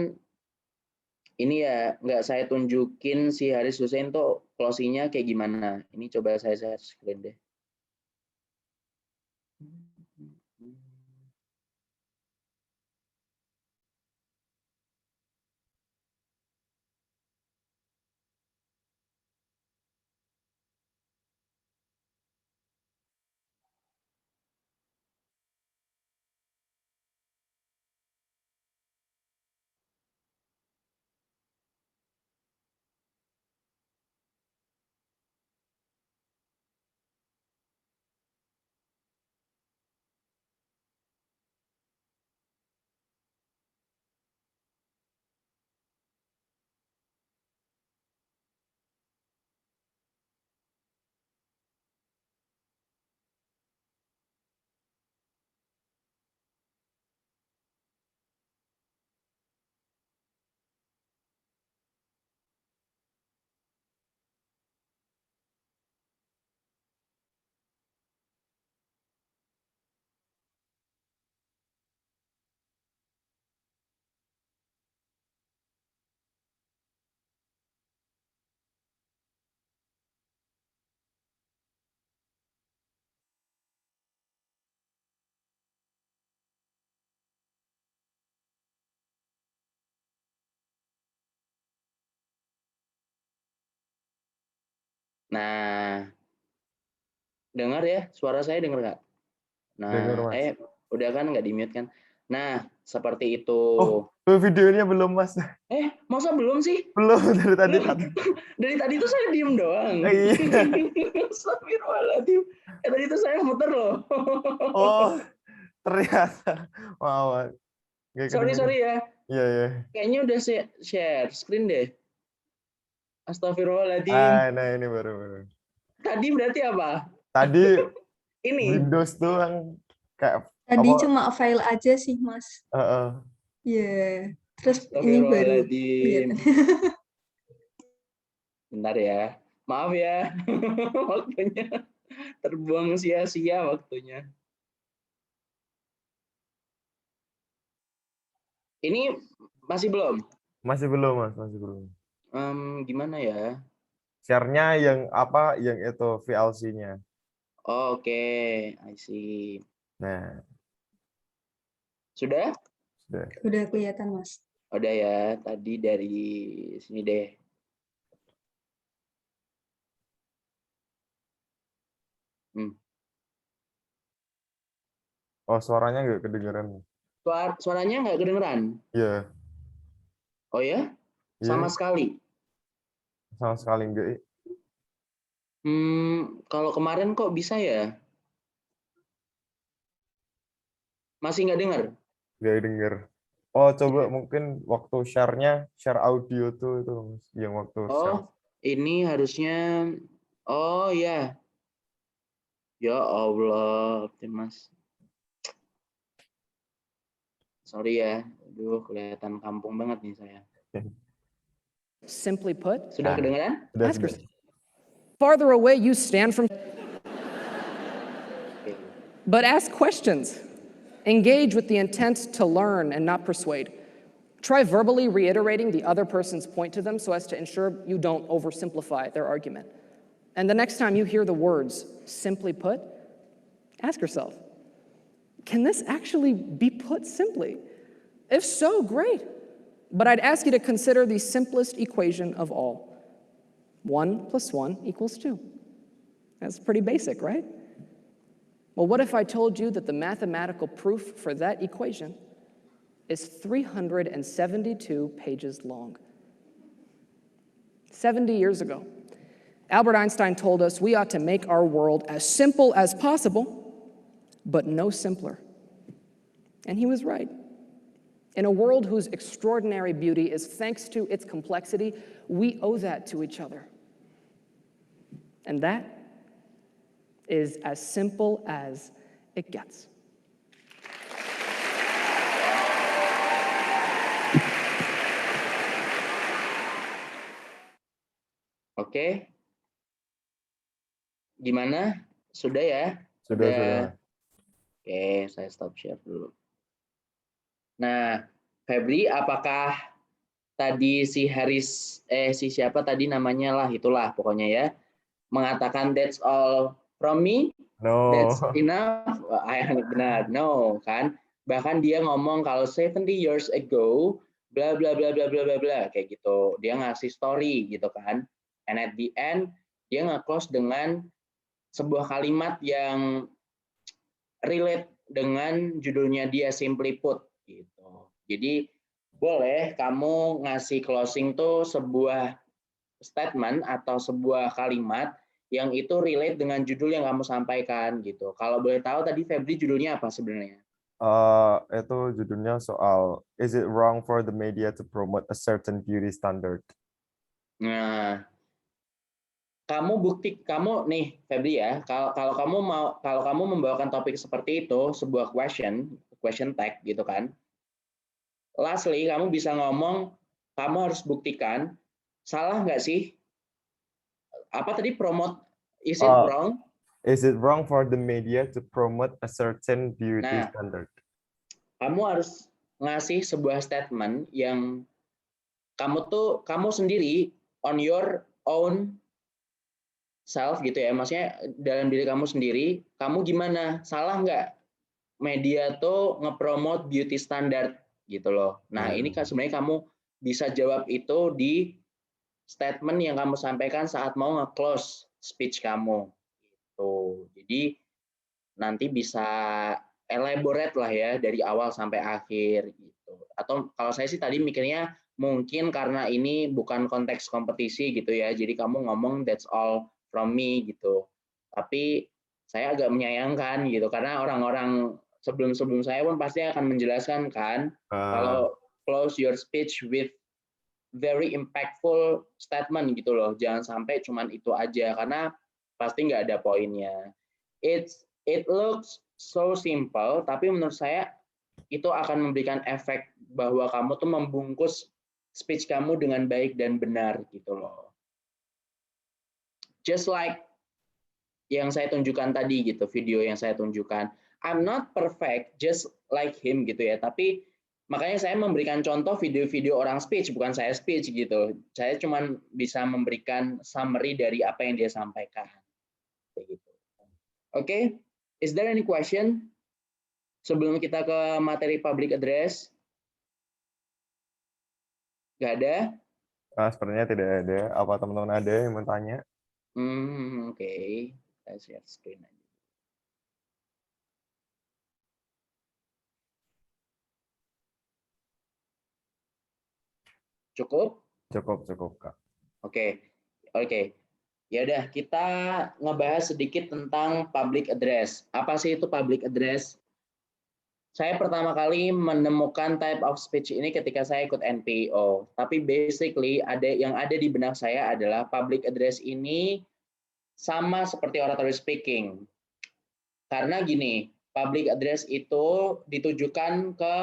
ini ya nggak saya tunjukin si Haris Hussein tuh closing-nya kayak gimana. Ini coba saya share screen deh. Nah, dengar ya, suara saya dengar nggak? Dengar, Nah, Mas. udah kan nggak di-mute kan? Nah, seperti itu. Oh, videonya belum, Mas. Masa belum sih? Belum dari tadi. Dari tadi tuh saya diem doang. Iya. Astagfirullahaladzim. Tadi tuh saya muter loh. Oh, ternyata. Wow. Sorry ya. Iya, iya. Kayaknya udah share screen deh. Astagfirullahaladzim. Nah, ini baru. Tadi berarti apa? Tadi Ini. Windows tuh yang kayak Tadi apa? cuma file aja sih, Mas. Iya. Terus ini baru Astagfirullahaladzim. Bentar ya. Maaf ya. Waktunya terbuang sia-sia waktunya. Ini masih belum? Masih belum, Mas. Masih belum. Gimana ya? Share-nya yang apa? Yang itu VLC-nya. Oke, I see. Nah, Sudah? udah kelihatan, Mas. Udah ya, tadi dari sini deh. Oh, suaranya nggak kedengeran. Suaranya nggak kedengeran? Iya. Oh ya? Sama sekali? Sama sekali enggak. Kalau kemarin kok bisa ya? Masih nggak dengar? Nggak denger. Oh, coba mungkin waktu share-nya, share audio tuh itu yang waktu share. Oh, ini harusnya. Oh ya. Ya Allah, Mas. Sorry ya. Aduh, kelihatan kampung banget nih saya. Simply put, Sudah kedengeran? Sudah. farther away you stand from, but ask questions. Engage with the intent to learn and not persuade. Try verbally reiterating the other person's point to them so as to ensure you don't oversimplify their argument. And the next time you hear the words, simply put, ask yourself, can this actually be put simply? If so, great. But I'd ask you to consider the simplest equation of all. 1 + 1 = 2. That's pretty basic, right? Well, what if I told you that the mathematical proof for that equation is 372 pages long? 70 years ago, Albert Einstein told us we ought to make our world as simple as possible, but no simpler. And he was right. In a world whose extraordinary beauty is thanks to its complexity, we owe that to each other. And that is as simple as it gets. Oke. Gimana? Sudah ya? Sudah. Oke, saya stop share dulu. Nah, Febri, apakah tadi si Haris, si siapa tadi namanya lah, itulah pokoknya ya, mengatakan that's all from me? No. That's enough? Benar, no, kan? Bahkan dia ngomong kalau 70 years ago, bla bla bla bla bla bla bla, kayak gitu. Dia ngasih story gitu kan. And at the end, dia nge-close dengan sebuah kalimat yang relate dengan judulnya dia, simply put gitu. Jadi boleh kamu ngasih closing tuh sebuah statement atau sebuah kalimat yang itu relate dengan judul yang kamu sampaikan gitu. Kalau boleh tahu tadi Febri judulnya apa sebenarnya? Itu judulnya soal is it wrong for the media to promote a certain beauty standard? Nah, kamu nih Febri ya, kalau kamu membawakan topik seperti itu, sebuah question tag gitu kan. Lastly, kamu bisa ngomong, kamu harus buktikan, salah nggak sih? Apa tadi promote, is it wrong? Is it wrong for the media to promote a certain beauty standard? Kamu harus ngasih sebuah statement yang kamu sendiri on your own self gitu ya, maksudnya dalam diri kamu sendiri, kamu gimana? Salah nggak media tuh ngepromote beauty standard gitu loh. Nah, ini kan sebenarnya kamu bisa jawab itu di statement yang kamu sampaikan saat mau nge-close speech kamu. Gitu. Jadi nanti bisa elaborate lah ya dari awal sampai akhir gitu. Atau kalau saya sih tadi mikirnya mungkin karena ini bukan konteks kompetisi gitu ya. Jadi kamu ngomong that's all from me gitu. Tapi saya agak menyayangkan gitu karena orang-orang sebelum saya pun pasti akan menjelaskan kan kalau close your speech with very impactful statement gitu loh. Jangan sampai cuman itu aja karena pasti nggak ada poinnya. It looks so simple, tapi menurut saya itu akan memberikan efek bahwa kamu tuh membungkus speech kamu dengan baik dan benar gitu loh. Just like yang saya tunjukkan tadi gitu, video yang saya tunjukkan. I'm not perfect just like him gitu ya, tapi makanya saya memberikan contoh video-video orang speech, bukan saya speech gitu. Saya cuma bisa memberikan summary dari apa yang dia sampaikan. Kayak gitu. Oke, is there any question sebelum kita ke materi public address? Gak ada? Sepertinya tidak ada. Apa teman-teman ada yang mau tanya? Oke. Saya share screen aja. Cukup? Cukup, Kak. Oke. Ya udah, kita ngebahas sedikit tentang public address. Apa sih itu public address? Saya pertama kali menemukan type of speech ini ketika saya ikut NPO. Tapi basically yang ada di benak saya adalah public address ini sama seperti oratory speaking. Karena gini, public address itu ditujukan ke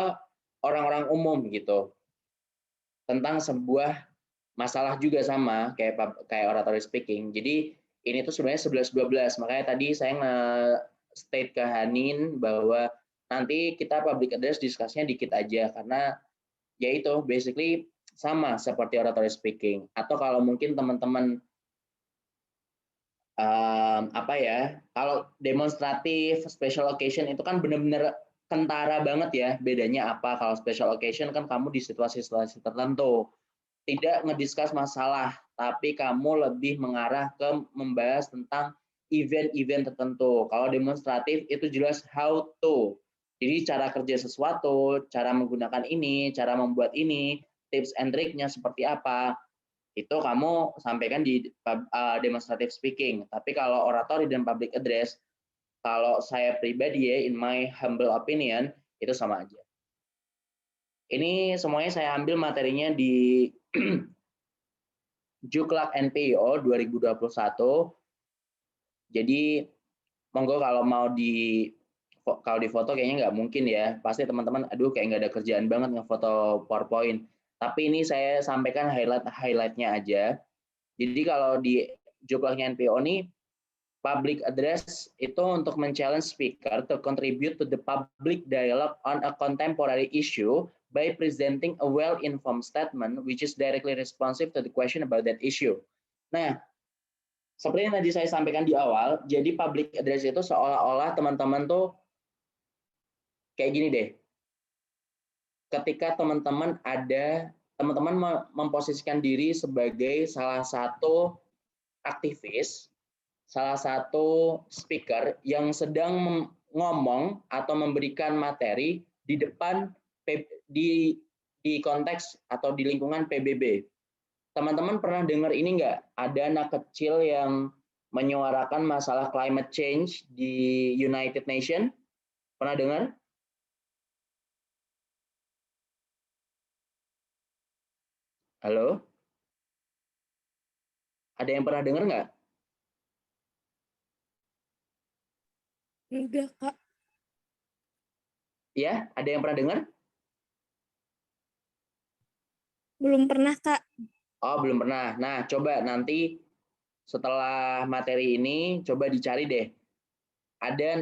orang-orang umum gitu. Tentang sebuah masalah juga sama kayak oratory speaking. Jadi ini tuh sebenarnya 11-12. Makanya tadi saya nge-state ke Hanin bahwa nanti kita public address diskusinya dikit aja karena ya itu basically sama seperti oratory speaking. Atau kalau mungkin teman-teman kalau demonstratif, special occasion itu kan benar-benar kentara banget ya. Bedanya apa? Kalau special occasion kan kamu di situasi-situasi tertentu tidak ngediskus masalah, tapi kamu lebih mengarah ke membahas tentang event-event tertentu. Kalau demonstratif itu jelas how to. Jadi cara kerja sesuatu, cara menggunakan ini, cara membuat ini, tips and triknya seperti apa. Itu kamu sampaikan di demonstrative speaking. Tapi kalau oratory dan public address, kalau saya pribadi ya, in my humble opinion, itu sama aja. Ini semuanya saya ambil materinya di Juklak NPO 2021. Jadi monggo kalau mau di foto kayaknya nggak mungkin ya. Pasti teman-teman, aduh kayak nggak ada kerjaan banget ngefoto PowerPoint. Tapi ini saya sampaikan highlight-nya aja. Jadi kalau di Juklaknya NPO ini, public address itu untuk men-challenge speaker to contribute to the public dialogue on a contemporary issue by presenting a well-informed statement which is directly responsive to the question about that issue. Nah, seperti yang tadi saya sampaikan di awal, jadi public address itu seolah-olah teman-teman tuh kayak gini deh. Ketika teman-teman memposisikan diri sebagai salah satu aktivis, salah satu speaker yang sedang ngomong atau memberikan materi di depan di konteks atau di lingkungan PBB. Teman-teman pernah dengar ini nggak? Ada anak kecil yang menyuarakan masalah climate change di United Nations? Pernah dengar? Halo? Ada yang pernah dengar nggak? Enggak, Kak. Ya, ada yang pernah dengar? Belum pernah, Kak. Oh, belum pernah. Nah, coba nanti setelah materi ini, coba dicari deh.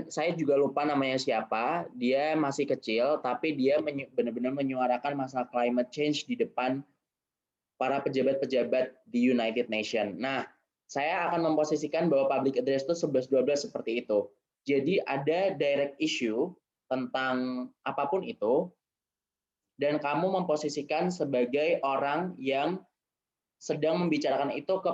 Saya juga lupa namanya siapa, dia masih kecil, tapi dia benar-benar menyuarakan masalah climate change di depan para pejabat-pejabat di United Nations. Nah, saya akan memposisikan bahwa public address itu 11-12 seperti itu. Jadi ada direct issue tentang apapun itu, dan kamu memposisikan sebagai orang yang sedang membicarakan itu ke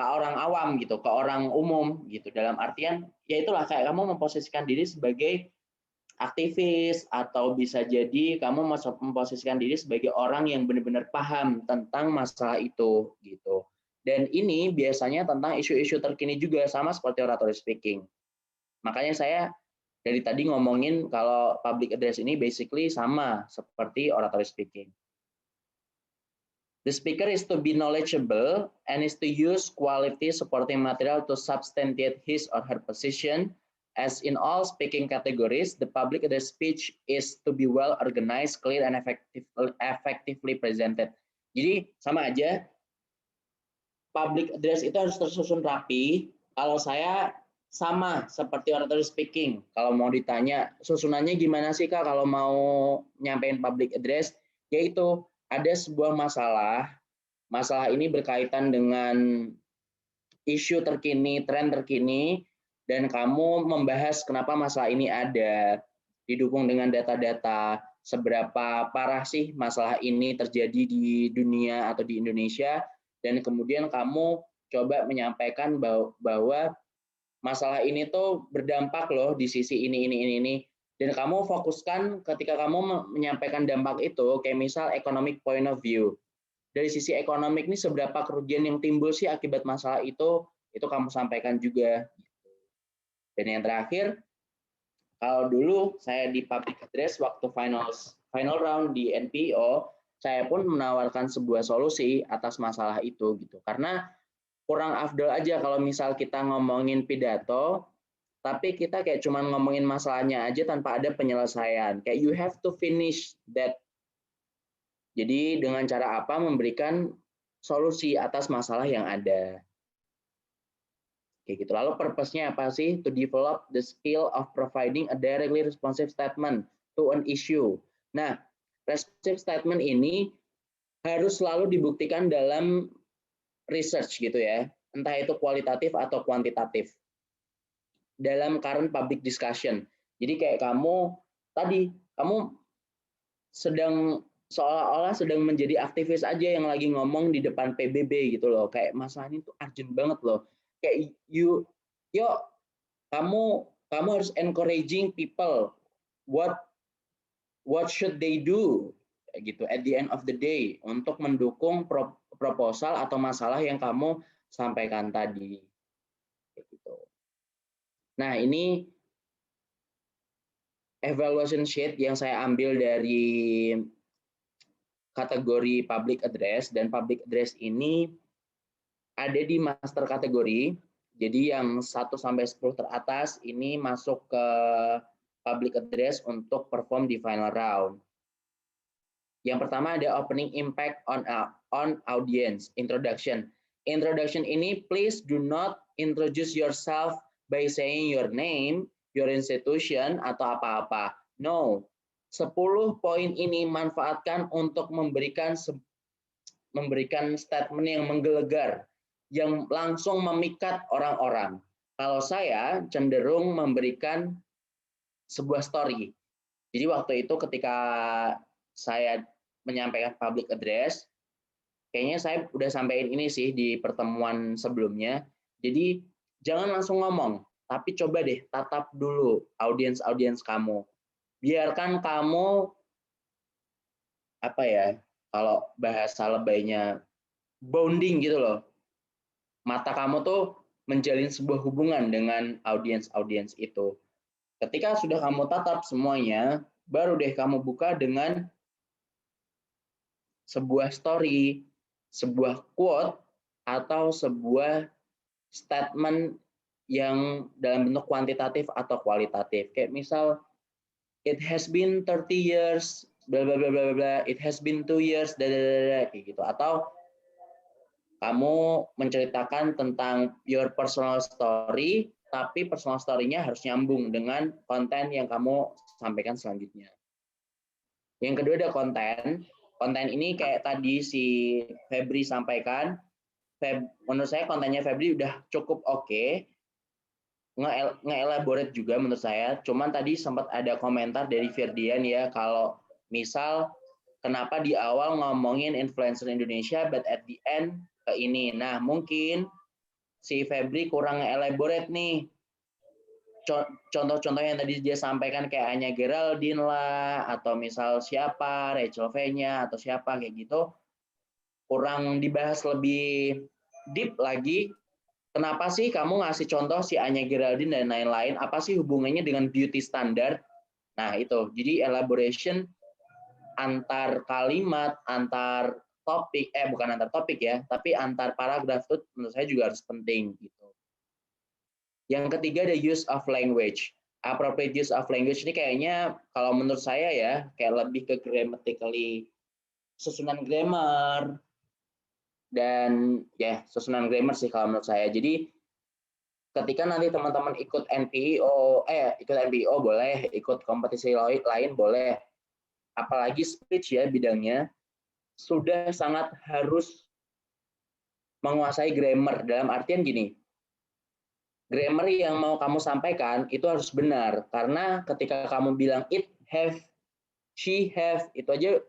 orang awam gitu, ke orang umum gitu. Dalam artian ya itulah kayak kamu memposisikan diri sebagai aktivis, atau bisa jadi kamu memposisikan diri sebagai orang yang benar-benar paham tentang masalah itu gitu. Dan ini biasanya tentang isu-isu terkini juga, sama seperti oratory speaking. Makanya saya dari tadi ngomongin kalau public address ini basically sama seperti oratory speaking. The speaker is to be knowledgeable and is to use quality supporting material to substantiate his or her position. As in all speaking categories, the public address speech is to be well organized, clear, and effectively presented. Jadi sama aja, public address itu harus tersusun rapi. Kalau saya sama seperti oratory speaking. Kalau mau ditanya susunannya gimana sih Kak kalau mau nyampein public address, yaitu ada sebuah masalah. Masalah ini berkaitan dengan isu terkini, tren terkini, dan kamu membahas kenapa masalah ini ada, didukung dengan data-data, seberapa parah sih masalah ini terjadi di dunia atau di Indonesia, dan kemudian kamu coba menyampaikan bahwa masalah ini tuh berdampak loh di sisi ini. Dan kamu fokuskan ketika kamu menyampaikan dampak itu, kayak misal economic point of view. Dari sisi ekonomik ini seberapa kerugian yang timbul sih akibat masalah itu kamu sampaikan juga. Dan yang terakhir, kalau dulu saya di public address waktu final round di NPO, saya pun menawarkan sebuah solusi atas masalah itu gitu. Karena kurang afdol aja kalau misal kita ngomongin pidato, tapi kita kayak cuman ngomongin masalahnya aja tanpa ada penyelesaian. Kayak you have to finish that. Jadi dengan cara apa memberikan solusi atas masalah yang ada. Kayak gitu. Lalu purpose-nya apa sih? To develop the skill of providing a directly responsive statement to an issue. Nah, responsive statement ini harus selalu dibuktikan dalam research gitu ya. Entah itu kualitatif atau kuantitatif. Dalam current public discussion. Jadi kayak kamu sedang seolah-olah sedang menjadi aktivis aja yang lagi ngomong di depan PBB gitu loh. Kayak masalah ini tuh urgent banget loh. Kayak kamu harus encouraging people what should they do gitu at the end of the day untuk mendukung proposal atau masalah yang kamu sampaikan tadi. Gitu. Nah, ini evaluation sheet yang saya ambil dari kategori public address, dan public address ini ada di master kategori. Jadi yang 1 sampai 10 teratas ini masuk ke public address untuk perform di final round. Yang pertama ada opening impact on audience, introduction. Introduction ini please do not introduce yourself by saying your name, your institution, atau apa-apa. No. 10 poin ini manfaatkan untuk memberikan statement yang menggelegar, yang langsung memikat orang-orang. Kalau saya cenderung memberikan sebuah story. Jadi waktu itu ketika saya menyampaikan public address, kayaknya saya udah sampaikan ini sih di pertemuan sebelumnya. Jadi jangan langsung ngomong, tapi coba deh tatap dulu audiens kamu. Biarkan kamu kalau bahasa lebaynya bonding gitu loh. Mata kamu tuh menjalin sebuah hubungan dengan audiens itu. Ketika sudah kamu tatap semuanya, baru deh kamu buka dengan sebuah story, sebuah quote, atau sebuah statement yang dalam bentuk kuantitatif atau kualitatif. Kayak misal, it has been 30 years, bla bla bla bla bla, it has been 2 years, kayak gitu. Atau kamu menceritakan tentang your personal story, tapi personal story-nya harus nyambung dengan konten yang kamu sampaikan selanjutnya. Yang kedua ada konten. Konten ini kayak tadi si Febri sampaikan, menurut saya kontennya Febri udah cukup oke, nge-elaborate juga menurut saya. Cuman tadi sempat ada komentar dari Firdian ya, kalau misal kenapa di awal ngomongin influencer Indonesia, but at the end ke ini. Nah, mungkin si Febri kurang elaborate nih. Contoh-contoh yang tadi dia sampaikan kayak Anya Geraldine lah, atau misal siapa, Rachel V-nya, atau siapa kayak gitu, kurang dibahas lebih deep lagi. Kenapa sih kamu ngasih contoh si Anya Geraldine dan lain-lain? Apa sih hubungannya dengan beauty standard? Nah itu, jadi elaboration antar kalimat, antar topik, bukan antar topik ya, tapi antar paragraf itu menurut saya juga harus penting gitu. Yang ketiga ada use of language. Appropriate use of language ini kayaknya kalau menurut saya ya kayak lebih ke grammatically, susunan grammar dan ya susunan grammar sih kalau menurut saya. Jadi ketika nanti teman-teman ikut NPO boleh, ikut kompetisi lain boleh, apalagi speech ya bidangnya, sudah sangat harus menguasai grammar dalam artian gini. Grammar yang mau kamu sampaikan itu harus benar, karena ketika kamu bilang it have, she have, itu aja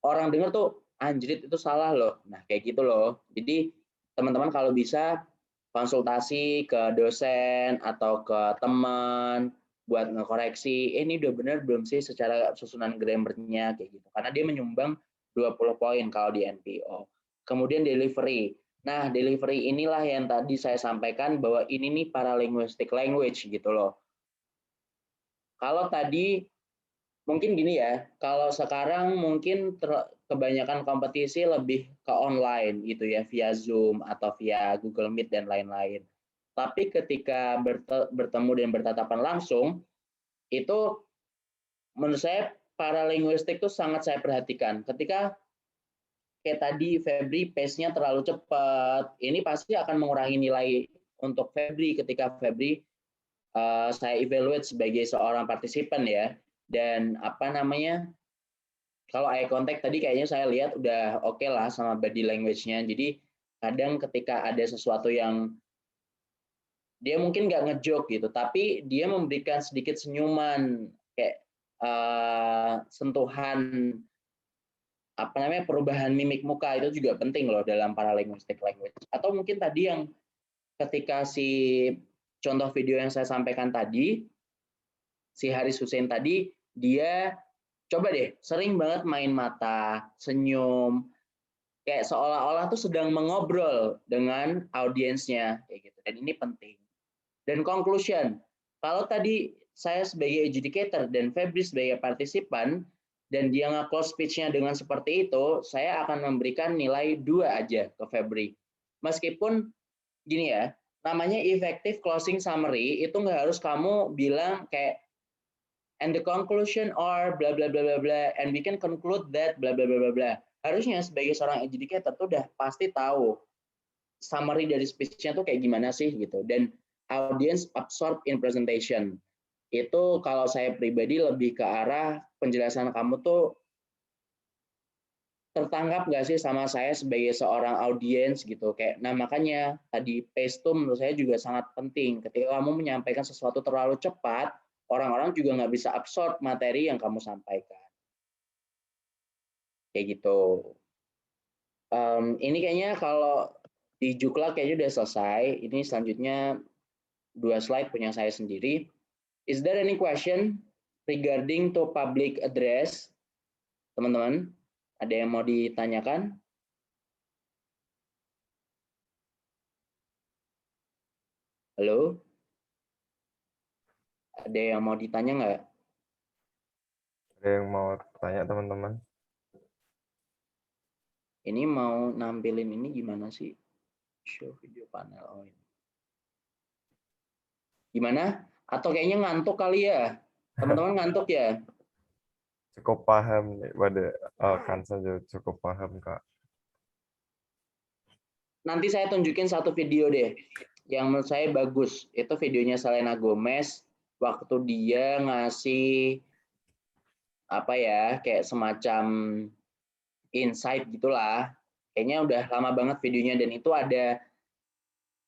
orang dengar tuh anjrit itu salah loh. Nah kayak gitu loh. Jadi teman-teman kalau bisa konsultasi ke dosen atau ke teman buat ngekoreksi, ini udah benar belum sih secara susunan grammarnya kayak gitu. Karena dia menyumbang 20 poin kalau di NPO. Kemudian delivery. Nah, delivery inilah yang tadi saya sampaikan bahwa ini nih paralinguistic language gitu loh. Kalau tadi mungkin gini ya, kalau sekarang mungkin kebanyakan kompetisi lebih ke online gitu ya, via Zoom atau via Google Meet dan lain-lain. Tapi ketika bertemu dan bertatapan langsung, itu menurut saya paralinguistik itu sangat saya perhatikan. Ketika kayak tadi Febri pace-nya terlalu cepat, ini pasti akan mengurangi nilai untuk Febri ketika Febri saya evaluate sebagai seorang partisipan ya. Dan apa namanya, kalau eye contact tadi kayaknya saya lihat udah oke lah sama body language-nya. Jadi kadang ketika ada sesuatu yang dia mungkin nggak ngejoke gitu, tapi dia memberikan sedikit senyuman, kayak sentuhan apa namanya, perubahan mimik muka itu juga penting loh dalam paralinguistic language. Atau mungkin tadi yang ketika si contoh video yang saya sampaikan tadi, si Haris Hussein tadi, dia coba deh sering banget main mata, senyum, kayak seolah-olah tuh sedang mengobrol dengan audiensnya kayak gitu. Dan ini penting. Dan conclusion, kalau tadi saya sebagai educator dan Febri sebagai partisipan, dan dia nge-close speech-nya dengan seperti itu, saya akan memberikan nilai 2 aja ke Febri. Meskipun gini ya, namanya effective closing summary itu nggak harus kamu bilang kayak and the conclusion or bla bla bla bla bla and we can conclude that bla bla bla bla bla. Harusnya sebagai seorang educator tuh udah pasti tahu summary dari speech-nya tuh kayak gimana sih gitu. Dan audience absorb in presentation. Itu kalau saya pribadi lebih ke arah penjelasan kamu tuh tertangkap nggak sih sama saya sebagai seorang audiens gitu. Kayak, nah makanya tadi pace tuh menurut saya juga sangat penting. Ketika kamu menyampaikan sesuatu terlalu cepat, orang-orang juga nggak bisa absorb materi yang kamu sampaikan. Kayak gitu. Ini kayaknya kalau di Jukla kayaknya udah selesai. Ini selanjutnya 2 slide punya saya sendiri. Is there any question regarding to public address? Teman-teman, ada yang mau ditanyakan? Halo? Ada yang mau ditanya nggak? Ada yang mau tanya teman-teman? Ini mau nampilin ini gimana sih? Show video panel. Oh, ini. Gimana? Atau kayaknya ngantuk kali ya? Teman-teman ngantuk ya? Cukup paham pada kan saja cukup paham Kak. Nanti saya tunjukin satu video deh yang menurut saya bagus. Itu videonya Selena Gomez waktu dia ngasih apa ya, kayak semacam insight gitulah. Kayaknya udah lama banget videonya dan itu ada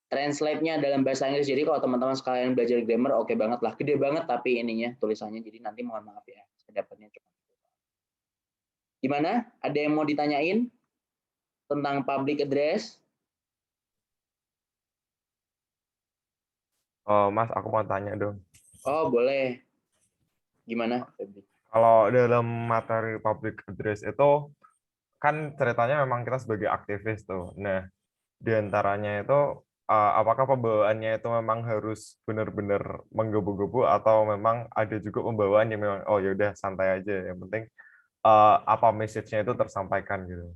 translate-nya dalam bahasa Inggris. Jadi kalau teman-teman sekalian belajar grammar oke banget lah. Gede banget tapi ininya tulisannya. Jadi nanti mohon maaf ya, saya dapatnya cuma. Gimana? Ada yang mau ditanyain tentang public address? Oh, Mas, aku mau tanya dong. Oh, boleh. Gimana, Febri? Kalau dalam materi public address itu kan ceritanya memang kita sebagai aktivis tuh. Nah, di antaranya itu apakah pembawaannya itu memang harus benar-benar menggebu-gebu atau memang ada juga pembawaan yang memang oh ya udah santai aja, yang penting apa message-nya itu tersampaikan gitu.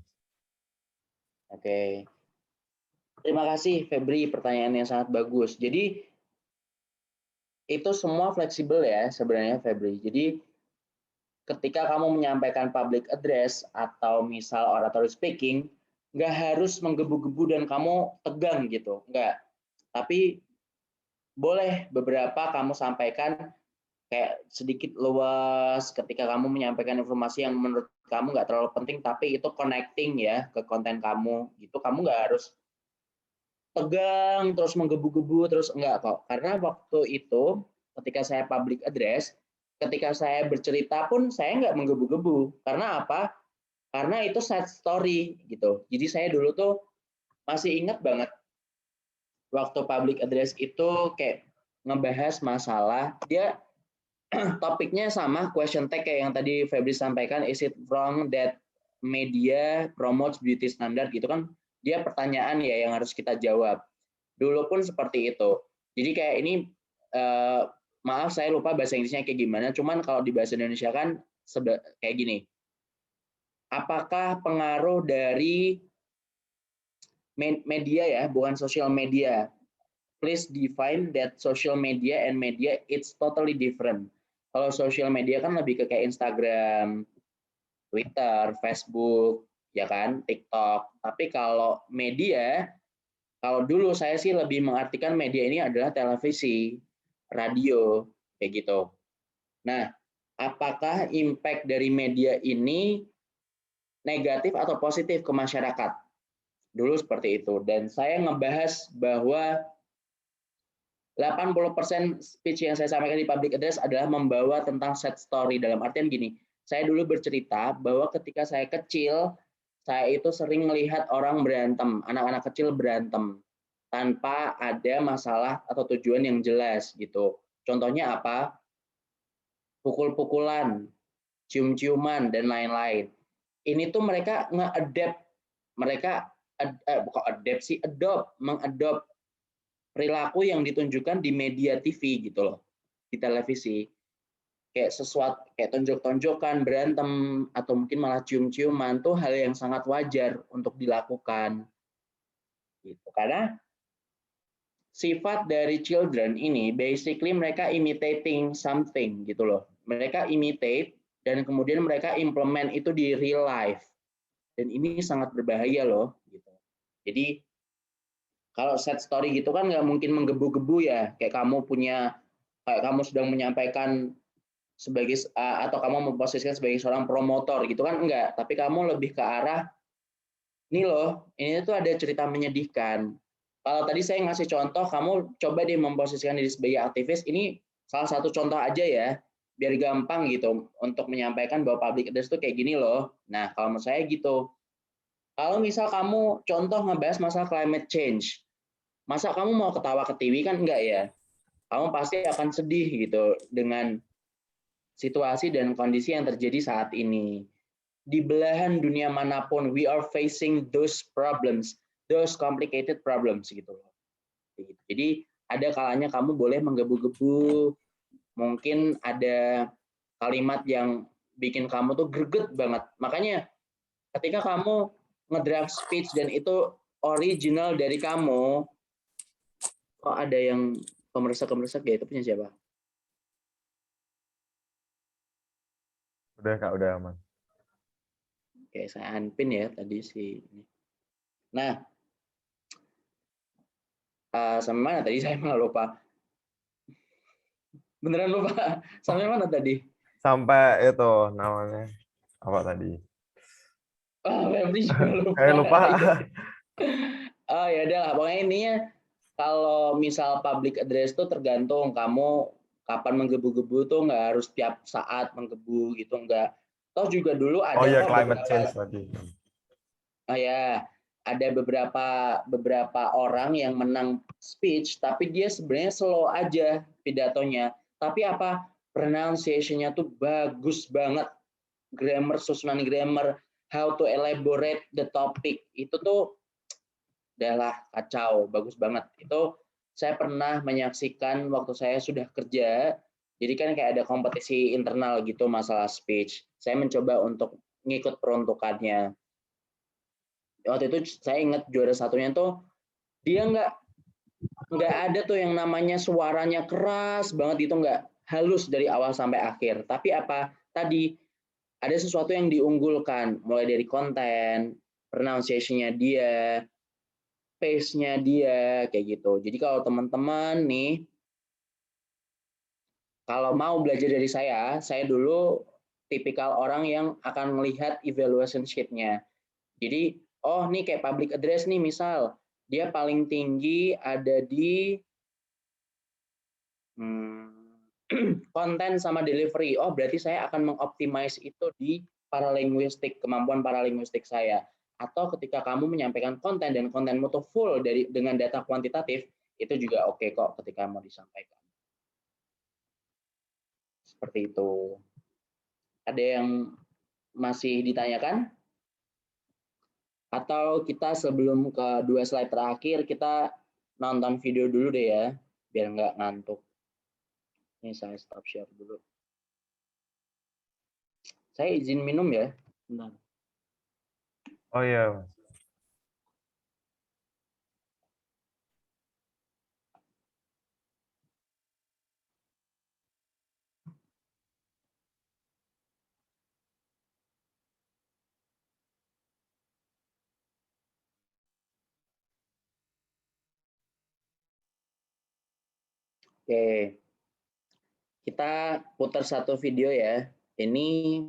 Oke. Terima kasih Febri, pertanyaan yang sangat bagus. Jadi itu semua fleksibel ya sebenarnya Febri. Jadi ketika kamu menyampaikan public address atau misal oratory speaking, nggak harus menggebu-gebu dan kamu tegang gitu, nggak. Tapi boleh beberapa kamu sampaikan kayak sedikit luas ketika kamu menyampaikan informasi yang menurut kamu nggak terlalu penting, tapi itu connecting ya ke konten kamu. Gitu, kamu nggak harus tegang terus menggebu-gebu terus enggak kok, karena waktu itu ketika saya public address, ketika saya bercerita pun saya nggak menggebu-gebu. Karena apa? Karena itu sad story gitu. Jadi saya dulu tuh masih ingat banget waktu public address itu kayak ngebahas masalah dia topiknya sama question tag kayak yang tadi Febri sampaikan, is it wrong that media promotes beauty standard gitu kan, dia pertanyaan ya yang harus kita jawab. Dulu pun seperti itu. Jadi kayak ini maaf saya lupa bahasa Inggrisnya kayak gimana, cuman kalau di bahasa Indonesia kan kayak gini. Apakah pengaruh dari media ya, bukan social media. Please define that social media and media it's totally different. Kalau social media kan lebih ke kayak Instagram, Twitter, Facebook, ya kan, TikTok. Tapi kalau media, kalau dulu saya sih lebih mengartikan media ini adalah televisi, radio, kayak gitu. Nah, apakah impact dari media ini negatif atau positif ke masyarakat? Dulu seperti itu. Dan saya ngebahas bahwa 80% speech yang saya sampaikan di public address adalah membawa tentang sad story. Dalam artian gini, saya dulu bercerita bahwa ketika saya kecil, saya itu sering melihat orang berantem, anak-anak kecil berantem tanpa ada masalah atau tujuan yang jelas gitu. Contohnya apa? Pukul-pukulan, cium-ciuman dan lain-lain. Ini tuh mereka nge-adapt, mereka bukan adapt sih, mengadopt perilaku yang ditunjukkan di media TV gitu loh, di televisi. Kayak sesuatu kayak tonjok-tonjokan, berantem atau mungkin malah cium-ciuman tuh hal yang sangat wajar untuk dilakukan. Gitu. Karena sifat dari children ini basically mereka imitating something gitu loh. Mereka imitate dan kemudian mereka implement itu di real life. Dan ini sangat berbahaya loh gitu. Jadi kalau sad story gitu kan nggak mungkin menggebu-gebu ya, kayak kamu sedang menyampaikan sebagai atau kamu memposisikan sebagai seorang promotor gitu kan, enggak, tapi kamu lebih ke arah ini loh, ini tuh ada cerita menyedihkan. Kalau tadi saya ngasih contoh, kamu coba deh memposisikan diri sebagai aktivis, ini salah satu contoh aja ya, biar gampang gitu untuk menyampaikan bahwa public address itu kayak gini loh. Nah, kalau menurut saya gitu. Kalau misal kamu contoh ngebahas masalah climate change, masa kamu mau ketawa ketiwi kan enggak ya? Kamu pasti akan sedih gitu dengan situasi dan kondisi yang terjadi saat ini. Di belahan dunia manapun, we are facing those problems, those complicated problems gitu. Jadi ada kalanya kamu boleh menggebu-gebu, mungkin ada kalimat yang bikin kamu tuh greget banget. Makanya ketika kamu ngedraft speech dan itu original dari kamu, kok ada yang kemeresek-kemeresek ya, itu punya siapa? Udah Kak, udah aman. Oke, saya unpin ya tadi sih. Nah, sampai mana tadi saya malah lupa. Beneran lupa. Sampai mana tadi? Sampai itu namanya apa tadi? Oh, Febri juga lupa. Kayak lupa. Oh ya udah, pokoknya intinya kalau misal public address tuh tergantung kamu kapan menggebu-gebu tuh nggak harus tiap saat menggebu gitu, nggak. Toh juga dulu ada Oh ya, kok climate beberapa, change tadi. oh ya, ada beberapa orang yang menang speech, tapi dia sebenarnya slow aja pidatonya. Tapi apa? Pronunciation-nya tuh bagus banget. Grammar, susunan grammar, how to elaborate the topic. Itu tuh adalah kacau, bagus banget. Itu saya pernah menyaksikan waktu saya sudah kerja. Jadi kan kayak ada kompetisi internal gitu masalah speech. Saya mencoba untuk ngikut peruntukannya. Waktu itu saya ingat juara satunya tuh dia nggak ada tuh yang namanya suaranya keras banget, itu nggak, halus dari awal sampai akhir. Tapi apa tadi ada sesuatu yang diunggulkan, mulai dari konten, pronunciation-nya dia, pace-nya dia, kayak gitu. Jadi kalau teman-teman nih, kalau mau belajar dari saya dulu tipikal orang yang akan melihat evaluation sheet-nya. Jadi, oh nih kayak public address nih misal, dia paling tinggi ada di konten sama delivery. Oh berarti saya akan mengoptimize itu di paralinguistik, kemampuan paralinguistik saya. Atau ketika kamu menyampaikan konten dan kontenmu tuh full dengan data kuantitatif, itu juga oke kok ketika mau disampaikan. Seperti itu. Ada yang masih ditanyakan? Atau kita sebelum ke 2 slide terakhir, kita nonton video dulu deh ya, biar nggak ngantuk. Ini saya stop share dulu. Saya izin minum ya. Bentar. Oh iya. Oke. Kita putar satu video ya. Ini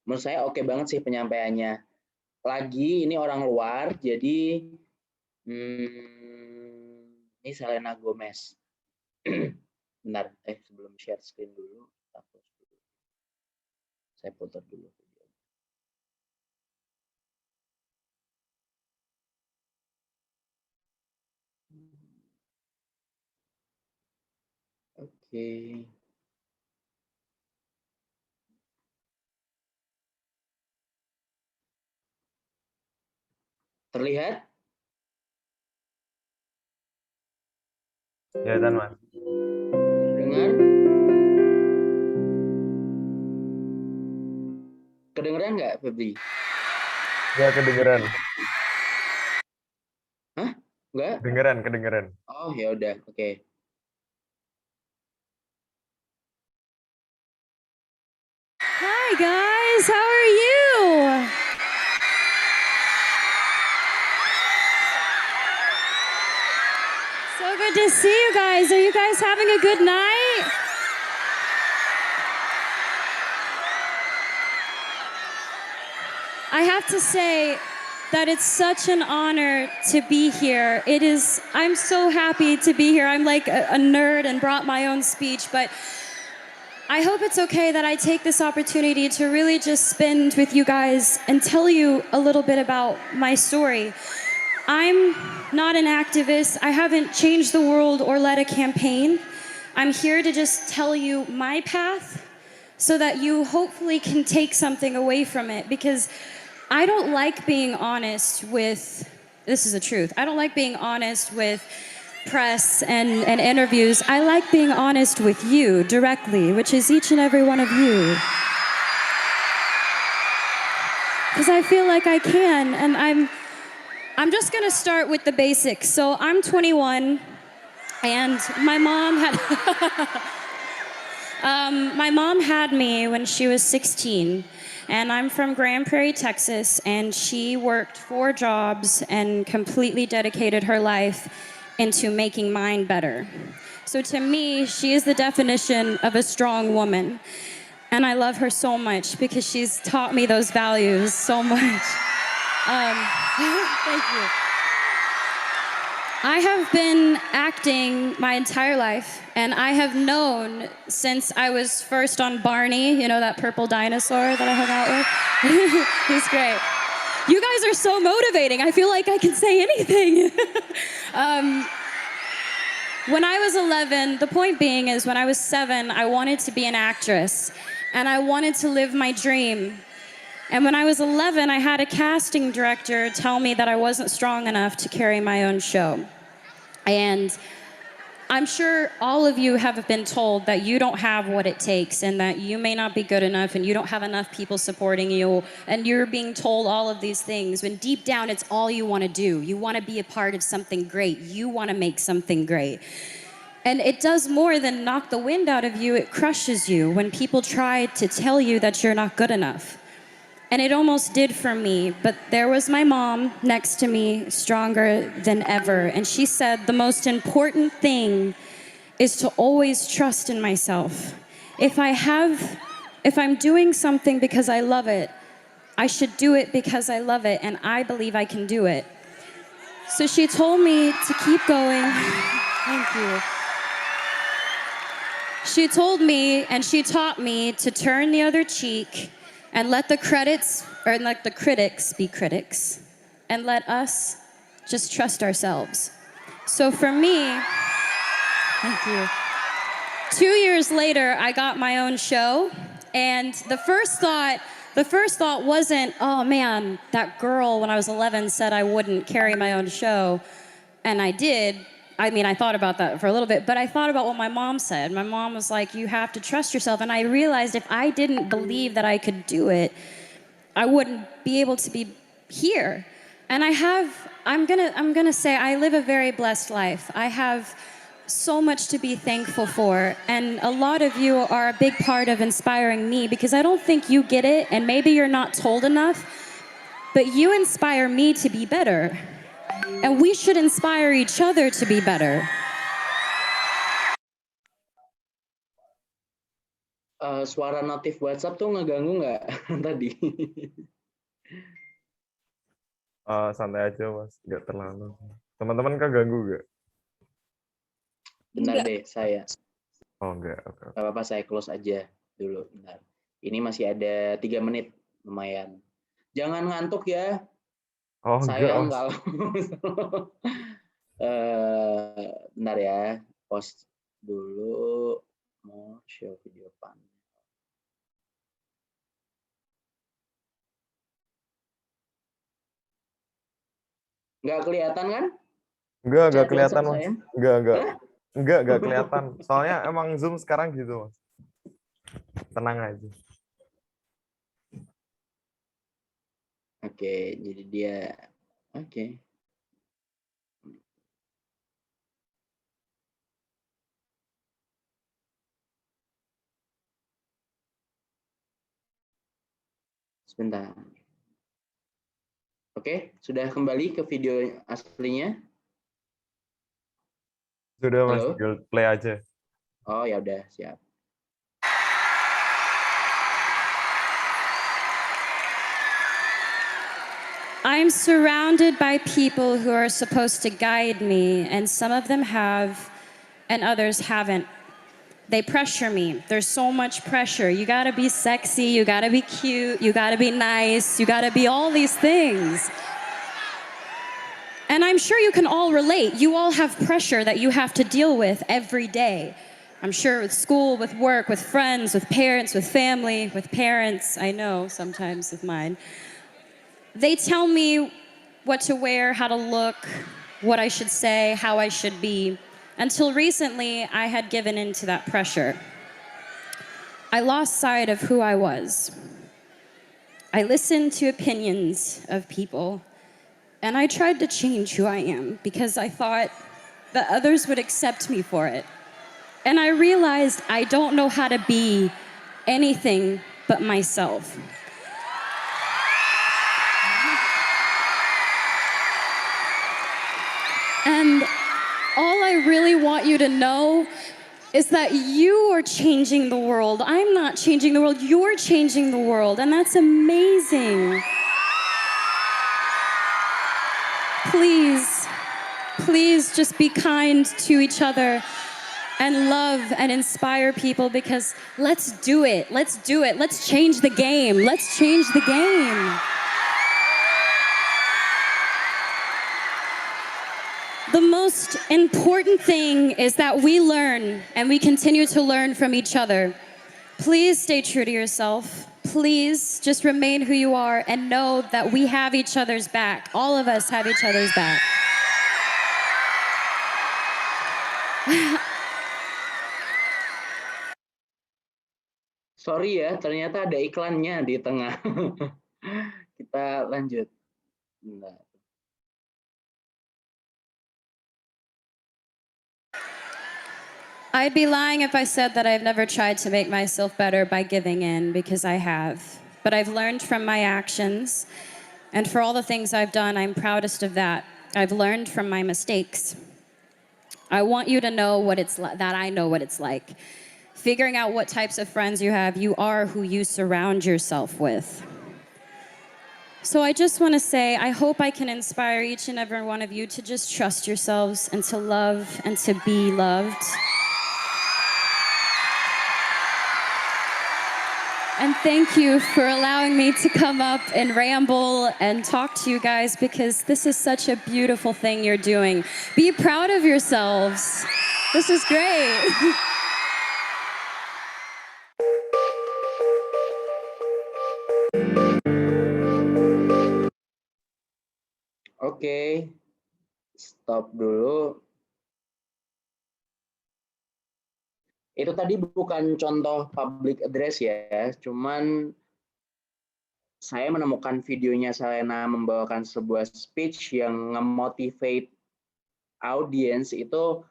menurut saya oke banget sih penyampaiannya. Lagi ini orang luar, jadi ini Selena Gomez. Bentar, sebelum share screen dulu, saya putar dulu. Oke. Terlihat? Kelihatan, Mas. Dengar? Kedengeran nggak, Febri? Ya, kedengeran. Hah? Nggak? Kedengeran. Oh, ya udah, oke. Hi guys, how are you? So good to see you guys. Are you guys having a good night? I have to say that it's such an honor to be here. I'm so happy to be here. I'm like a nerd and brought my own speech, but I hope it's okay that I take this opportunity to really just spend with you guys and tell you a little bit about my story. I'm not an activist. I haven't changed the world or led a campaign. I'm here to just tell you my path so that you hopefully can take something away from it, because I don't like being honest with, this is the truth, I don't like being honest with press and interviews. I like being honest with you directly, which is each and every one of you. Because I feel like I can, and I'm just gonna start with the basics. So I'm 21, and my mom had me when she was 16. And I'm from Grand Prairie, Texas, and she worked 4 jobs and completely dedicated her life into making mine better. So to me, she is the definition of a strong woman. And I love her so much because she's taught me those values so much. Thank you. I have been acting my entire life, and I have known since I was first on Barney, you know, that purple dinosaur that I hung out with? He's great. You guys are so motivating. I feel like I can say anything. When I was 11, the point being is when I was 7, I wanted to be an actress, and I wanted to live my dream. And when I was 11, I had a casting director tell me that I wasn't strong enough to carry my own show. And I'm sure all of you have been told that you don't have what it takes and that you may not be good enough and you don't have enough people supporting you, and you're being told all of these things when deep down it's all you want to do. You want to be a part of something great. You want to make something great. And it does more than knock the wind out of you. It crushes you when people try to tell you that you're not good enough. And it almost did for me, but there was my mom next to me, stronger than ever. And she said, the most important thing is to always trust in myself. If I'm doing something because I love it, I should do it because I love it, and I believe I can do it. So she told me to keep going. Thank you. She told me and she taught me to turn the other cheek and let the critics be critics, and let us just trust ourselves. So for me, thank you. 2 years later, I got my own show, and the first thought wasn't, oh man, that girl when I was 11 said I wouldn't carry my own show, and I did. I mean, I thought about that for a little bit, but I thought about what my mom said. My mom was like, you have to trust yourself. And I realized if I didn't believe that I could do it, I wouldn't be able to be here. And I'm gonna say I live a very blessed life. I have so much to be thankful for. And a lot of you are a big part of inspiring me, because I don't think you get it, and maybe you're not told enough, but you inspire me to be better. And we should inspire each other to be better. Suara notif WhatsApp tuh ngeganggu nggak tadi? Santai aja mas, nggak terlalu. Teman-teman kan ganggu nggak? Bentar deh, saya. Oh enggak, oke. Gak apa-apa, saya close aja dulu. Bentar. Ini masih ada 3 menit, lumayan. Jangan ngantuk ya. Oh Saya enggak. Bentar ya, post dulu, mau show video panel. Nggak kelihatan kan? Enggak kelihatan mas. saya? Enggak kelihatan. Soalnya emang Zoom sekarang gitu mas. Tenang aja. Oke, jadi dia, oke. Sebentar. Oke, sudah kembali ke video aslinya? Sudah mas, Halo? tinggal play aja. Oh ya udah, siap. I'm surrounded by people who are supposed to guide me, and some of them have, and others haven't. They pressure me. There's so much pressure. You gotta be sexy, you gotta be cute, you gotta be nice, you gotta be all these things. And I'm sure you can all relate. You all have pressure that you have to deal with every day. I'm sure with school, with work, with friends, with parents, with family, with parents, I know sometimes with mine. They tell me what to wear, how to look, what I should say, how I should be. Until recently, I had given in to that pressure. I lost sight of who I was. I listened to opinions of people, and I tried to change who I am because I thought that others would accept me for it. And I realized I don't know how to be anything but myself. And all I really want you to know is that you are changing the world. I'm not changing the world, you're changing the world, and that's amazing. Please please just be kind to each other and love and inspire people, because let's do it. Let's do it. Let's change the game. Let's change the game. The most important thing is that we learn and we continue to learn from each other. Please stay true to yourself. Please just remain who you are and know that we have each other's back. All of us have each other's back. Sorry ya, ternyata ada iklannya di tengah. Kita lanjut. Bentar. I'd be lying if I said that I've never tried to make myself better by giving in, because I have. But I've learned from my actions, and for all the things I've done, I'm proudest of that. I've learned from my mistakes. I want you to know what it's that I know what it's like. Figuring out what types of friends you have, you are who you surround yourself with. So I just want to say, I hope I can inspire each and every one of you to just trust yourselves and to love and to be loved. And thank you for allowing me to come up and ramble and talk to you guys, because this is such a beautiful thing you're doing. Be proud of yourselves. This is great. Oke, stop dulu. Itu tadi bukan contoh public address ya, cuman saya menemukan videonya Selena membawakan sebuah speech yang nge-motivate audience. Itu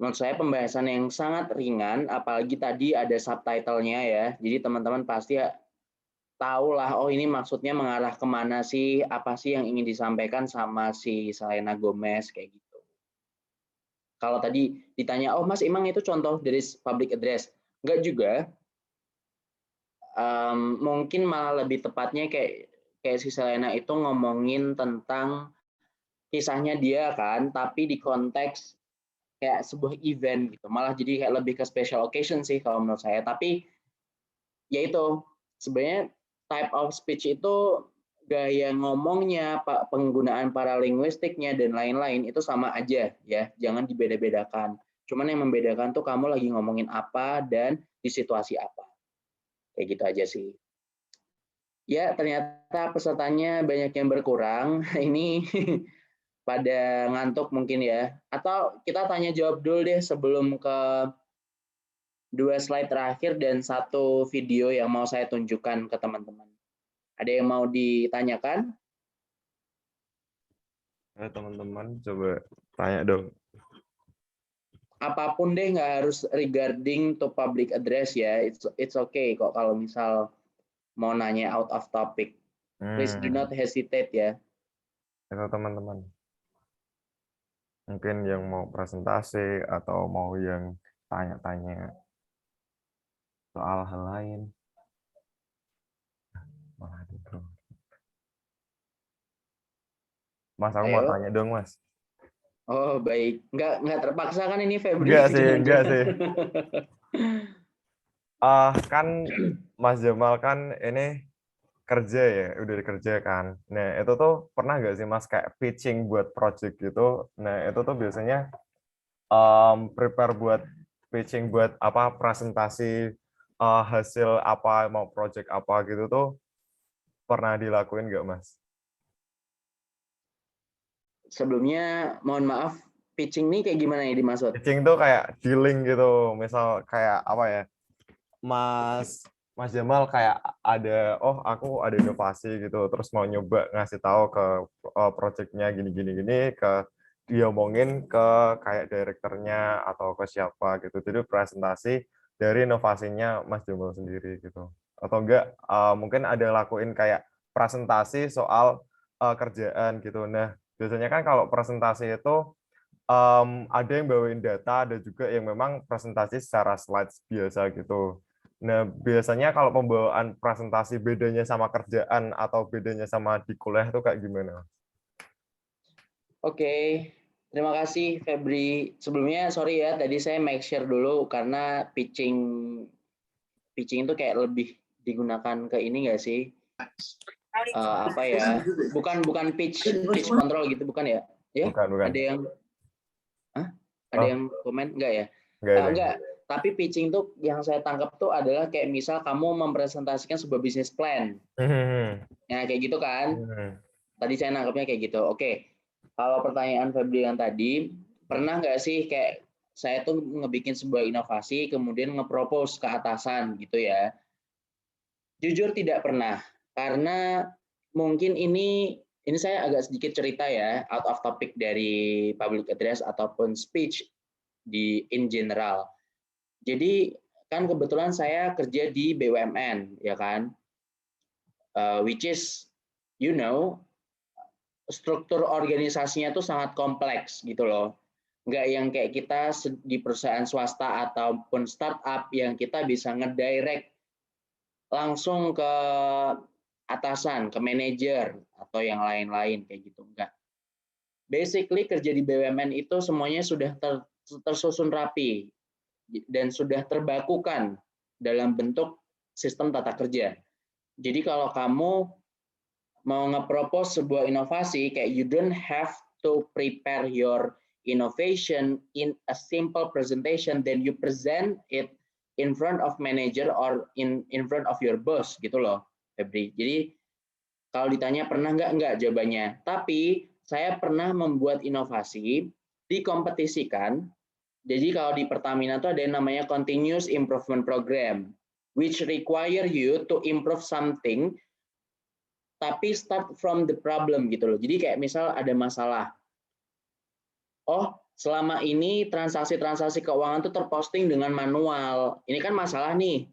menurut saya pembahasan yang sangat ringan, apalagi tadi ada subtitlenya ya. Jadi teman-teman pasti tahu lah, oh ini maksudnya mengarah kemana sih, apa sih yang ingin disampaikan sama si Selena Gomez kayak gitu. Kalau tadi ditanya, oh Mas Imang itu contoh dari public address, enggak juga. Mungkin malah lebih tepatnya kayak si Selena itu ngomongin tentang kisahnya dia kan, tapi di konteks kayak sebuah event gitu, malah jadi kayak lebih ke special occasion sih kalau menurut saya. Tapi ya itu sebenarnya type of speech itu gaya ngomongnya, penggunaan paralinguistiknya dan lain-lain itu sama aja ya, jangan dibeda-bedakan. Cuman yang membedakan tuh kamu lagi ngomongin apa dan di situasi apa. Kayak gitu aja sih. Ya, ternyata pesertanya banyak yang berkurang. Ini pada ngantuk mungkin ya. Atau kita tanya jawab dulu deh sebelum ke 2 slide terakhir dan 1 video yang mau saya tunjukkan ke teman-teman. Ada yang mau ditanyakan? Teman-teman coba tanya dong. Apapun deh, nggak harus regarding to public address ya. It's okay kok kalau misal mau nanya out of topic. Please do not hesitate ya. Itu teman-teman. Mungkin yang mau presentasi atau mau yang tanya-tanya soal hal lain. Mas, aku mau tanya dong, Mas. Oh, baik. Nggak terpaksa kan ini, Febri? Enggak sih. Kan Mas Jamal kan ini kerja ya, udah kerja kan. Nah, itu tuh pernah nggak sih Mas kayak pitching buat project gitu? Nah, itu tuh biasanya prepare buat pitching buat apa, presentasi hasil apa, mau project apa gitu tuh pernah dilakuin nggak, Mas? Sebelumnya, mohon maaf, pitching nih kayak gimana ya dimaksud? Pitching tuh kayak dealing gitu, misal kayak apa ya, Mas Jamal kayak ada, oh aku ada inovasi gitu, terus mau nyoba ngasih tahu ke projectnya gini, ke diomongin ke kayak direkturnya atau ke siapa gitu, jadi presentasi dari inovasinya Mas Jamal sendiri gitu, atau enggak mungkin ada lakuin kayak presentasi soal kerjaan gitu. Nah, biasanya kan kalau presentasi itu ada yang bawain data, ada juga yang memang presentasi secara slides biasa gitu. Nah, biasanya kalau pembawaan presentasi bedanya sama kerjaan atau bedanya sama di kuliah itu kayak gimana? Oke, Terima kasih Febri. Sebelumnya sorry ya, tadi saya make sure dulu karena pitching itu kayak lebih digunakan ke ini nggak sih? Apa ya? Bukan pitch control gitu, bukan ya? Ya? Bukan. Ada yang ada yang komen nggak ya? Enggak. Tapi pitching tuh yang saya tangkap tuh adalah kayak misal kamu mempresentasikan sebuah business plan. Ya kayak gitu kan? Tadi saya nangkapnya kayak gitu. Oke. Kalau pertanyaan Febri yang tadi, pernah nggak sih kayak saya tuh ngebikin sebuah inovasi, kemudian nge-propose ke atasan gitu ya? Jujur tidak pernah, karena mungkin ini saya agak sedikit cerita ya, out of topic dari public address ataupun speech in general. Jadi kan kebetulan saya kerja di BUMN, ya kan, which is struktur organisasinya tuh sangat kompleks gitu loh. Nggak yang kayak kita di perusahaan swasta ataupun startup yang kita bisa ngedirect langsung ke atasan, ke manajer atau yang lain-lain kayak gitu. Enggak. Basically kerja di BUMN itu semuanya sudah tersusun rapi dan sudah terbakukan dalam bentuk sistem tata kerja. Jadi kalau kamu mau nge-propose sebuah inovasi, kayak you don't have to prepare your innovation in a simple presentation, then you present it in front of manager or in front of your boss gitu loh, Febri. Jadi kalau ditanya pernah nggak jawabannya. Tapi saya pernah membuat inovasi, dikompetisikan. Jadi kalau di Pertamina itu ada yang namanya Continuous Improvement Program, which require you to improve something, tapi start from the problem gitu loh. Jadi kayak misal ada masalah. Oh, selama ini transaksi-transaksi keuangan itu terposting dengan manual. Ini kan masalah nih.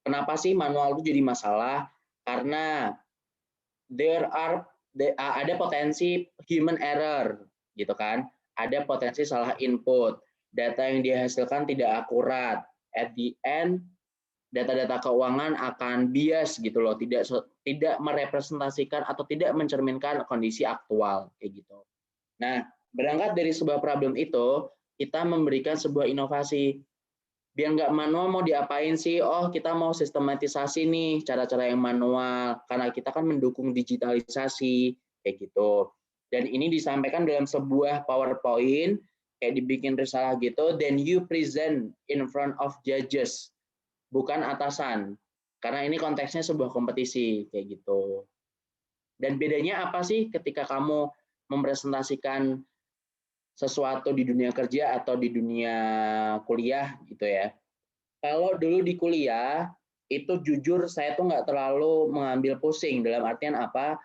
Kenapa sih manual itu jadi masalah? Karena ada potensi human error gitu kan. Ada potensi salah input. Data yang dihasilkan tidak akurat. At the end, data-data keuangan akan bias gitu loh, tidak merepresentasikan atau tidak mencerminkan kondisi aktual kayak gitu. Nah, berangkat dari sebuah problem itu, kita memberikan sebuah inovasi. Biar nggak manual mau diapain sih? Oh, kita mau sistematisasi nih cara-cara yang manual karena kita kan mendukung digitalisasi kayak gitu. Dan ini disampaikan dalam sebuah PowerPoint kayak dibikin risalah gitu, then you present in front of judges, bukan atasan, karena ini konteksnya sebuah kompetisi kayak gitu. Dan bedanya apa sih ketika kamu mempresentasikan sesuatu di dunia kerja atau di dunia kuliah gitu ya? Kalau dulu di kuliah itu jujur saya tuh nggak terlalu mengambil pusing, dalam artian apa?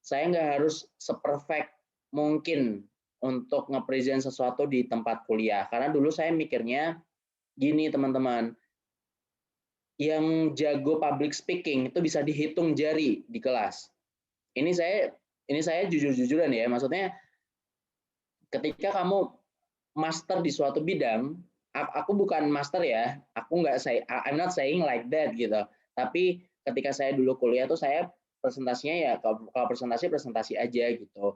Saya nggak harus seperfect mungkin untuk nge-present sesuatu di tempat kuliah, karena dulu saya mikirnya gini teman-teman, yang jago public speaking itu bisa dihitung jari di kelas. Ini saya jujur-jujuran ya, maksudnya ketika kamu master di suatu bidang, aku bukan master ya, I'm not saying like that gitu. Tapi ketika saya dulu kuliah tuh saya presentasinya ya kalau presentasi aja gitu.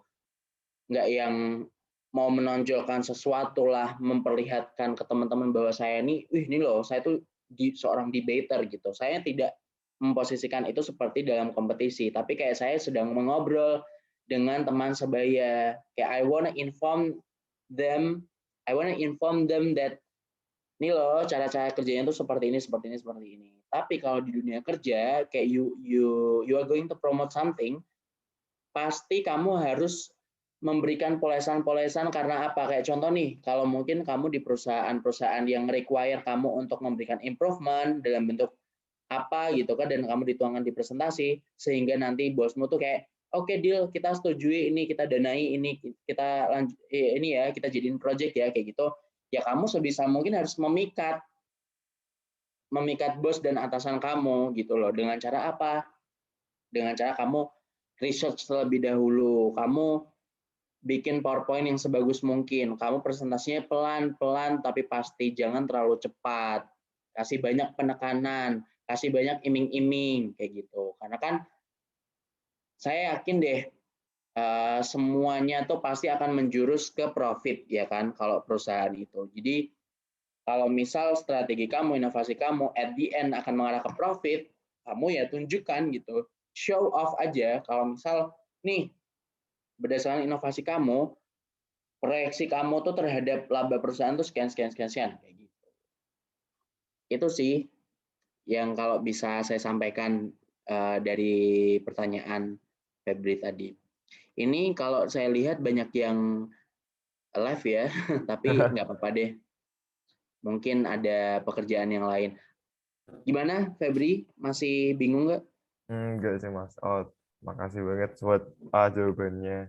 Nggak yang mau menonjolkan sesuatu lah, memperlihatkan ke teman-teman bahwa saya ini loh, saya tuh seorang debater gitu. Saya tidak memposisikan itu seperti dalam kompetisi, tapi kayak saya sedang mengobrol dengan teman sebaya. Kayak I wanna inform them that ini loh cara-cara kerjanya tuh seperti ini. Tapi kalau di dunia kerja kayak you are going to promote something, pasti kamu harus memberikan polesan-polesan karena apa? Kayak contoh nih, kalau mungkin kamu di perusahaan-perusahaan yang require kamu untuk memberikan improvement dalam bentuk apa gitu kan, dan kamu dituangkan di presentasi, sehingga nanti bosmu tuh kayak, oke deal, kita setujui ini, kita danai ini, kita lanjut ini ya, kita jadiin project ya kayak gitu. Ya kamu sebisa mungkin harus memikat bos dan atasan kamu gitu loh. Dengan cara apa? Dengan cara kamu research terlebih dahulu, kamu bikin PowerPoint yang sebagus mungkin. Kamu presentasinya pelan-pelan tapi pasti, jangan terlalu cepat. Kasih banyak penekanan, kasih banyak iming-iming kayak gitu. Karena kan saya yakin deh semuanya tuh pasti akan menjurus ke profit ya kan kalau perusahaan itu. Jadi kalau misal strategi kamu, inovasi kamu at the end akan mengarah ke profit, kamu ya tunjukkan gitu. Show off aja kalau misal nih berdasarkan inovasi kamu, proyeksi kamu tuh terhadap laba perusahaan tuh sekian kayak gitu. Itu sih yang kalau bisa saya sampaikan dari pertanyaan Febri tadi. Ini kalau saya lihat banyak yang live ya, tapi nggak apa-apa deh. Mungkin ada pekerjaan yang lain. Gimana Febri? Masih bingung nggak? Enggak sih Mas. Oh, makasih banget buat jawabannya.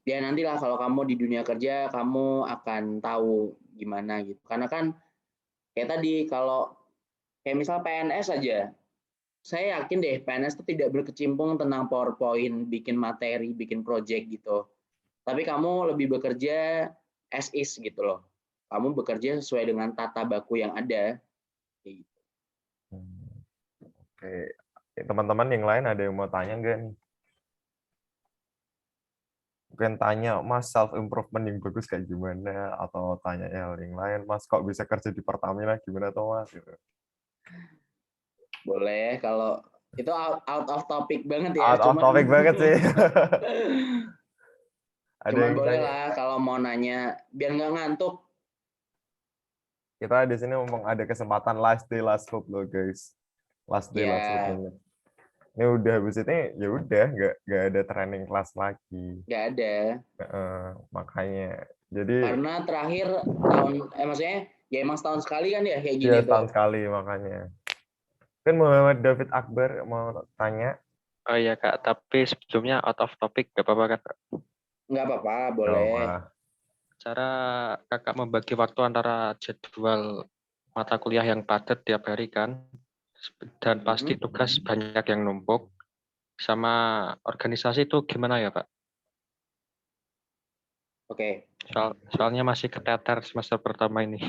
Ya nantilah kalau kamu di dunia kerja, kamu akan tahu gimana gitu. Karena kan kayak tadi, kalau kayak misal PNS aja, saya yakin deh PNS itu tidak berkecimpung tentang PowerPoint, bikin materi, bikin project gitu. Tapi kamu lebih bekerja as is gitu loh. Kamu bekerja sesuai dengan tata baku yang ada. Kayak gitu. Oke, teman-teman yang lain ada yang mau tanya nggak nih? Mungkin tanya, Mas, self improvement yang bagus kayak gimana? Atau tanya hal yang lain, Mas, kok bisa kerja di Pertamina gimana tuh, Mas? Gitu. Boleh, kalau itu out of topic banget ya. Out of topic banget sih. Ada Cuman yang boleh tanya. lah kalau mau nanya, biar nggak ngantuk. Kita di sini ngomong ada kesempatan last day last hope loh, guys. Last day last hope Ya, banget. Ini udah habis ini ya udah nggak ada training class lagi. nggak ada. Makanya jadi Karena terakhir maksudnya ya emang setahun sekali kan ya kayak gini ya tuh. setahun sekali makanya. Kan Muhammad David Akbar mau tanya. Oh iya Kak, tapi sebelumnya out of topic, gak apa-apa Kak? Nggak apa-apa, Nggak boleh. apa. Cara Kakak membagi waktu antara jadwal mata kuliah yang padat tiap hari kan, dan pasti tugas banyak yang numpuk, sama organisasi itu gimana ya Kak? Oke. Soalnya masih keteter semester pertama ini.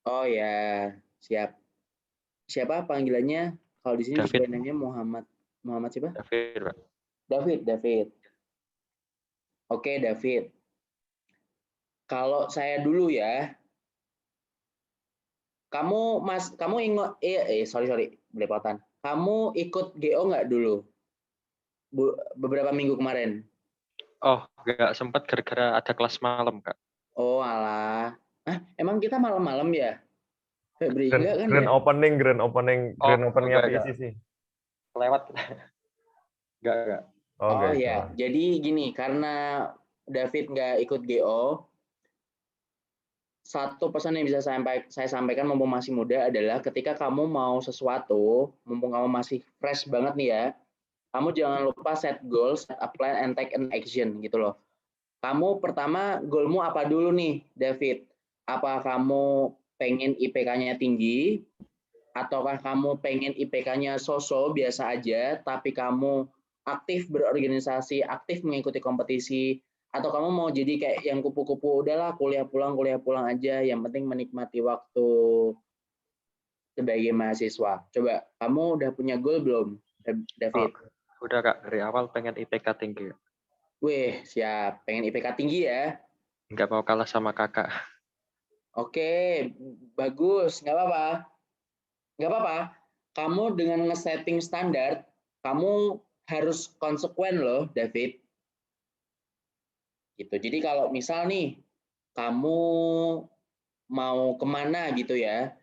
Oh ya, siap. Siapa panggilannya? Kalau di sini David. display namanya Muhammad. Muhammad siapa? David, Pak. David. Oke, David. Kalau saya dulu ya, kamu ingat sorry, belepotan. Kamu ikut GO nggak dulu? Beberapa minggu kemarin. Oh, nggak sempat gara-gara ada kelas malam, Kak. Oh, alah. Emang kita malam-malam ya? Febri enggak kan ya? Grand opening enggak. PCC. Lewat. Enggak. Oh Oke, ya, jadi gini, karena David nggak ikut GO, satu pesan yang bisa saya sampaikan mumpung masih muda adalah ketika kamu mau sesuatu, mumpung kamu masih fresh banget nih ya, kamu jangan lupa set goals, set a plan, and take an action gitu loh. Kamu pertama goalmu apa dulu nih, David? Apa kamu pengen IPK-nya tinggi? Ataukah kamu pengen IPK-nya so-so, biasa aja, tapi kamu aktif berorganisasi, aktif mengikuti kompetisi, atau kamu mau jadi kayak yang kupu-kupu, udahlah kuliah pulang aja, yang penting menikmati waktu sebagai mahasiswa. Coba, kamu udah punya goal belum, David? Udah Kak, dari awal pengen IPK tinggi. Wih, siap. Pengen IPK tinggi ya? Nggak mau kalah sama kakak. Oke, bagus. Nggak apa-apa. Nggak apa-apa. Kamu dengan nge-setting standar, kamu harus konsekuen loh, David. Gitu. Jadi kalau misal nih, kamu mau kemana gitu ya,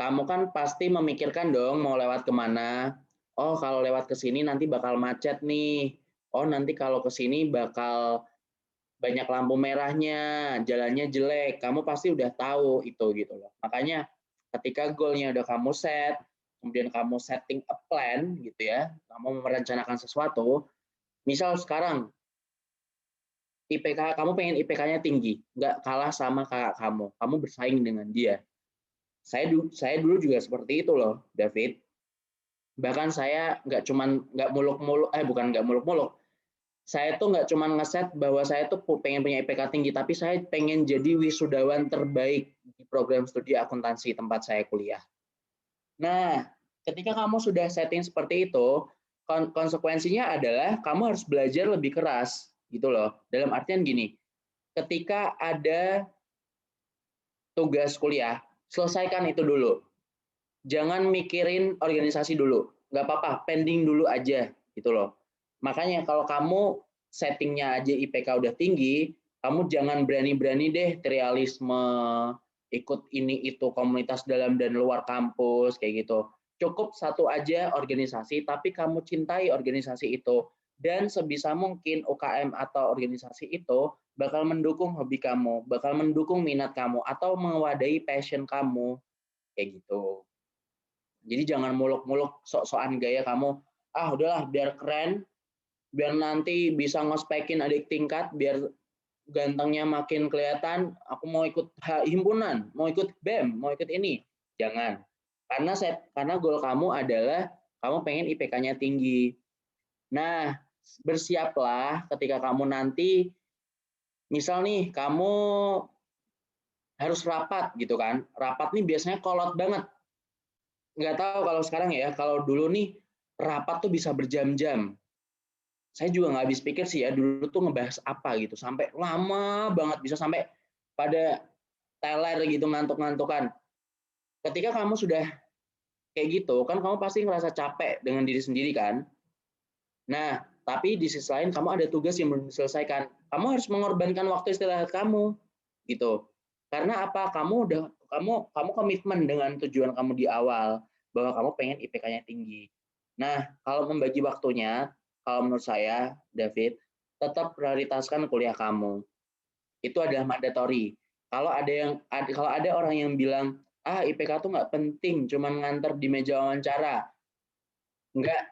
kamu kan pasti memikirkan dong mau lewat kemana. Oh, kalau lewat ke sini nanti bakal macet nih. Oh, nanti kalau ke sini bakal banyak lampu merahnya, jalannya jelek. Kamu pasti udah tahu itu gitu loh. Makanya ketika goalnya udah kamu set, kemudian kamu setting a plan gitu ya, kamu merencanakan sesuatu. Misal sekarang IPK kamu pengen IPK-nya tinggi, nggak kalah sama kakak kamu bersaing dengan dia. Saya dulu juga seperti itu loh, David. Bahkan saya nggak muluk-muluk. Saya tuh nggak cuma ngeset bahwa saya tuh pengen punya IPK tinggi, tapi saya pengen jadi wisudawan terbaik di program studi akuntansi tempat saya kuliah. Nah, ketika kamu sudah setting seperti itu, konsekuensinya adalah kamu harus belajar lebih keras gitu loh. Dalam artian gini, ketika ada tugas kuliah, selesaikan itu dulu. Jangan mikirin organisasi dulu. Nggak apa-apa, pending dulu aja gitu loh. Makanya kalau kamu settingnya aja IPK udah tinggi, kamu jangan berani-berani deh trialisme, ikut ini itu komunitas dalam dan luar kampus kayak gitu. Cukup satu aja organisasi, tapi kamu cintai organisasi itu. Dan sebisa mungkin UKM atau organisasi itu bakal mendukung hobi kamu, bakal mendukung minat kamu, atau mewadahi passion kamu. Kayak gitu. Jadi jangan muluk-muluk sok-sokan gaya kamu, udahlah biar keren, biar nanti bisa ngospekin adik tingkat, biar gantengnya makin kelihatan, aku mau ikut himpunan, mau ikut BEM, mau ikut ini. Jangan. Karena goal kamu adalah kamu pengen IPK-nya tinggi. Nah, bersiaplah ketika kamu nanti, misal nih kamu harus rapat gitu kan. Rapat nih biasanya kolot banget. Nggak tahu kalau sekarang ya, kalau dulu nih rapat tuh bisa berjam-jam. Saya juga nggak habis pikir sih ya, dulu tuh ngebahas apa gitu, sampai lama banget, bisa sampai pada teler gitu, ngantuk-ngantukan. Ketika kamu sudah kayak gitu, kan kamu pasti ngerasa capek dengan diri sendiri kan. Nah, tapi di sisi lain kamu ada tugas yang belum diselesaikan. Kamu harus mengorbankan waktu istirahat kamu gitu. Karena apa? Kamu komitmen dengan tujuan kamu di awal bahwa kamu pengen IPK-nya tinggi. Nah, kalau membagi waktunya, kalau menurut saya, David, tetap prioritaskan kuliah kamu. Itu adalah mandatory. Kalau ada orang yang bilang, IPK tuh nggak penting, cuma nganter di meja wawancara. Enggak.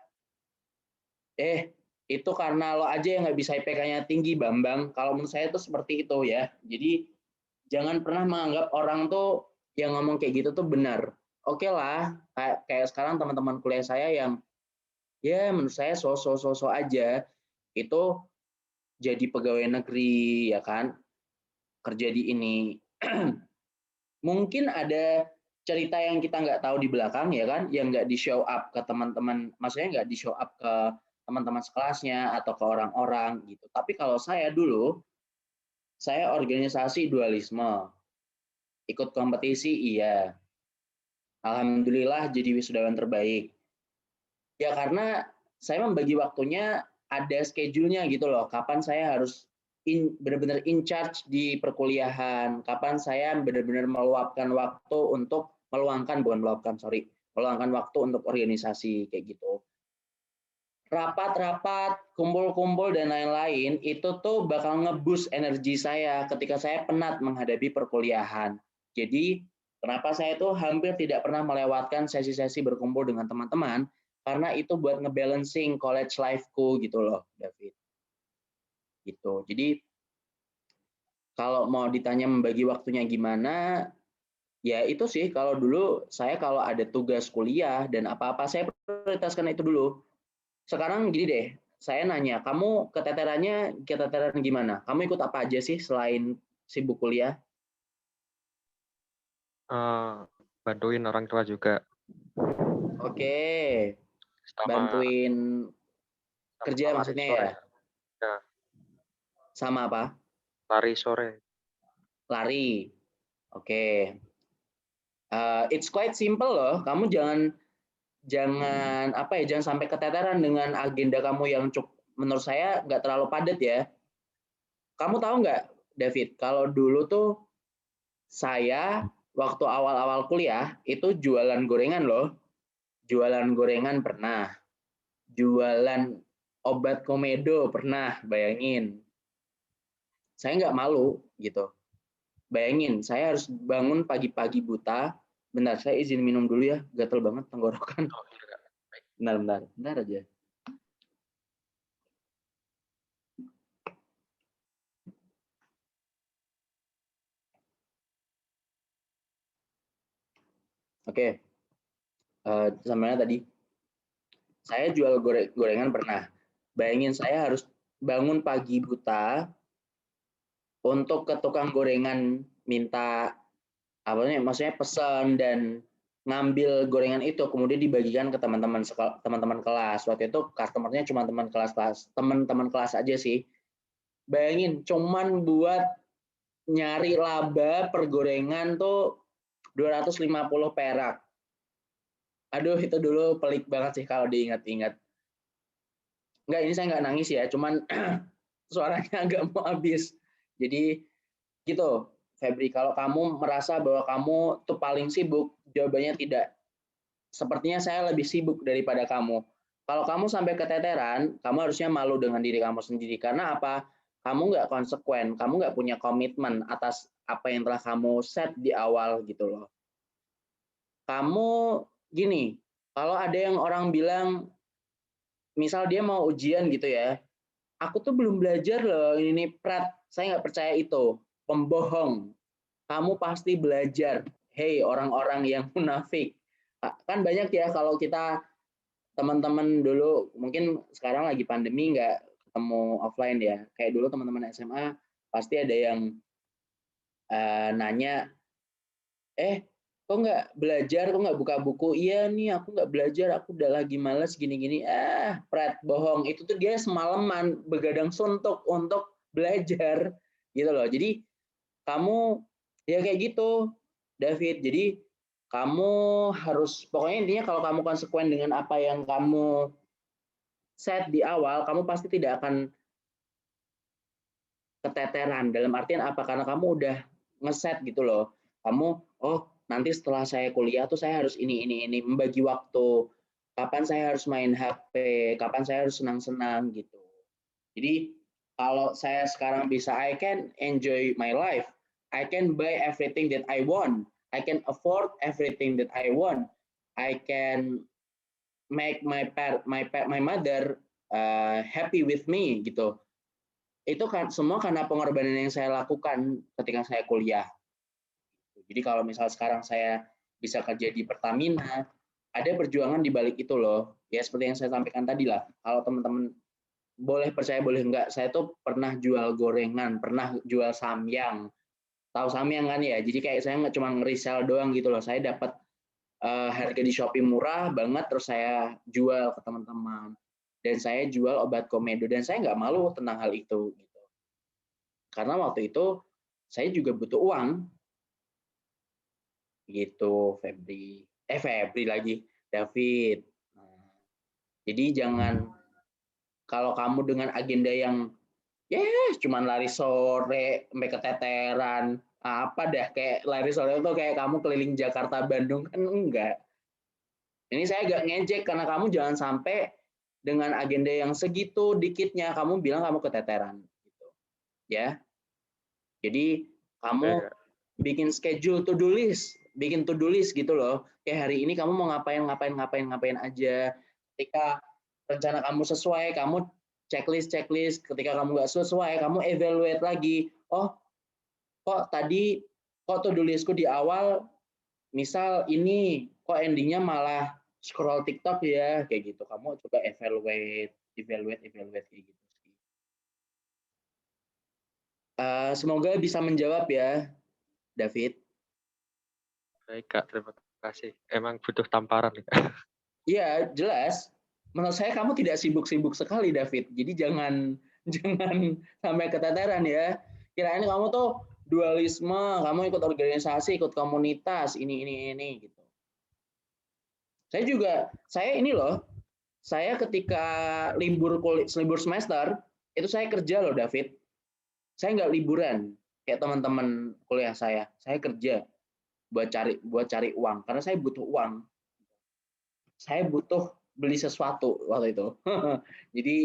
Itu karena lo aja yang nggak bisa IPK-nya tinggi, Bambang. Kalau menurut saya itu seperti itu ya. Jadi jangan pernah menganggap orang tuh yang ngomong kayak gitu tuh benar. Oke lah, kayak sekarang teman-teman kuliah saya yang ya menurut saya so aja itu jadi pegawai negeri ya kan, kerja di ini. Mungkin ada cerita yang kita nggak tahu di belakang ya kan, yang nggak di show up ke teman-teman, maksudnya nggak di show up ke teman-teman sekelasnya atau ke orang-orang gitu. Tapi kalau saya dulu, saya organisasi dualisme. Ikut kompetisi, iya. Alhamdulillah jadi wisudawan terbaik. Ya karena saya membagi waktunya, ada schedule-nya gitu loh. Kapan saya harus benar-benar in charge di perkuliahan. Kapan saya benar-benar meluangkan waktu untuk meluangkan waktu untuk organisasi kayak gitu. Rapat-rapat, kumpul-kumpul dan lain-lain itu tuh bakal nge-boost energi saya ketika saya penat menghadapi perkuliahan. Jadi kenapa saya tuh hampir tidak pernah melewatkan sesi-sesi berkumpul dengan teman-teman, karena itu buat ngebalancing college life-ku gitu loh, David. Gitu. Jadi kalau mau ditanya membagi waktunya gimana, ya itu sih kalau dulu saya kalau ada tugas kuliah dan apa-apa saya prioritaskan itu dulu. Sekarang gini deh, saya nanya, kamu keteteran gimana? Kamu ikut apa aja sih selain sibuk kuliah? Bantuin orang tua juga. Oke, bantuin kerja maksudnya ya? Ya. Sama apa? Lari sore. Lari. Oke. It's quite simple loh. Kamu jangan sampai keteteran dengan agenda kamu yang menurut saya nggak terlalu padat ya. Kamu tahu nggak, David, kalau dulu tuh saya waktu awal-awal kuliah itu jualan gorengan loh. Jualan gorengan pernah. Jualan obat komedo pernah, bayangin. Saya nggak malu gitu. Bayangin, saya harus bangun pagi-pagi buta. Bentar, saya izin minum dulu ya, gatel banget tenggorokan. Bentar aja. Oke, samanya tadi. Saya jual gorengan pernah. Bayangin saya harus bangun pagi buta untuk ke tukang gorengan minta maksudnya pesan dan ngambil gorengan itu kemudian dibagikan ke teman-teman kelas. Waktu itu customer-nya cuma teman-teman kelas aja sih. Bayangin cuman buat nyari laba per gorengan tuh 250 perak. Aduh, itu dulu pelik banget sih kalau diingat-ingat. Enggak, ini saya nggak nangis ya, cuman suaranya agak mau habis. Jadi gitu, Febri, kalau kamu merasa bahwa kamu tuh paling sibuk, jawabannya tidak. Sepertinya saya lebih sibuk daripada kamu. Kalau kamu sampai keteteran, kamu harusnya malu dengan diri kamu sendiri. Karena apa? Kamu nggak konsekuen, kamu nggak punya komitmen atas apa yang telah kamu set di awal gitu loh. Kamu gini, kalau ada yang orang bilang, misal dia mau ujian gitu ya, aku tuh belum belajar loh, ini Prat, saya nggak percaya itu, pembohong. Kamu pasti belajar. Hei orang-orang yang munafik. Kan banyak ya kalau kita teman-teman dulu, mungkin sekarang lagi pandemi nggak ketemu offline ya. Kayak dulu teman-teman SMA pasti ada yang nanya, kok nggak belajar, kok nggak buka buku? Iya nih, aku nggak belajar, aku udah lagi males gini-gini. Pret, bohong. Itu tuh dia semalaman begadang suntuk untuk belajar, gitu loh. Jadi kamu ya kayak gitu, David. Jadi kamu harus, pokoknya intinya kalau kamu konsekuen dengan apa yang kamu set di awal, kamu pasti tidak akan keteteran. Dalam artian apa? Karena kamu udah ngeset gitu loh. Kamu, nanti setelah saya kuliah tuh saya harus ini, membagi waktu. Kapan saya harus main HP, kapan saya harus senang-senang gitu. Jadi kalau saya sekarang bisa, I can enjoy my life. I can buy everything that I want. I can afford everything that I want. I can make my mother happy with me gitu. Itu kan semua karena pengorbanan yang saya lakukan ketika saya kuliah. Jadi kalau misal sekarang saya bisa kerja di Pertamina, ada perjuangan di balik itu loh. Ya seperti yang saya sampaikan tadi lah. Kalau teman-teman boleh percaya boleh enggak, saya tuh pernah jual gorengan, pernah jual samyang. Tahu samyang kan ya? Jadi kayak saya nggak cuma nge-resell doang gitu loh. Saya dapat harga di Shopee murah banget, terus saya jual ke teman-teman. Dan saya jual obat komedo, dan saya nggak malu tentang hal itu. Gitu. Karena waktu itu saya juga butuh uang. Gitu, Febri. Febri lagi, David. Jadi jangan, kalau kamu dengan agenda yang cuman lari sore sampai keteteran, apa dah, kayak lari sore itu kayak kamu keliling Jakarta Bandung, kan enggak. Ini saya agak ngejek karena kamu jangan sampai dengan agenda yang segitu dikitnya kamu bilang kamu keteteran gitu. Ya. Jadi kamu bikin schedule to do list, bikin to do list gitu loh. Kayak hari ini kamu mau ngapain aja. Ketika rencana kamu sesuai, kamu checklist. Ketika kamu nggak sesuai, kamu evaluate lagi. Oh, kok to do listku di awal, misal ini, kok endingnya malah scroll TikTok ya, kayak gitu. Kamu coba evaluate kayak gitu. Semoga bisa menjawab ya, David. Baik Kak, terima kasih. Emang butuh tamparan nih Kak. Iya, jelas. Menurut saya kamu tidak sibuk-sibuk sekali, David. Jadi jangan sampai keteteran ya. Kirain kamu tuh dualisme, kamu ikut organisasi, ikut komunitas, ini gitu. Saya ini loh, saya ketika libur semester, itu saya kerja loh, David. Saya nggak liburan kayak teman-teman kuliah saya kerja buat cari uang karena saya butuh uang. Saya butuh beli sesuatu waktu itu. Jadi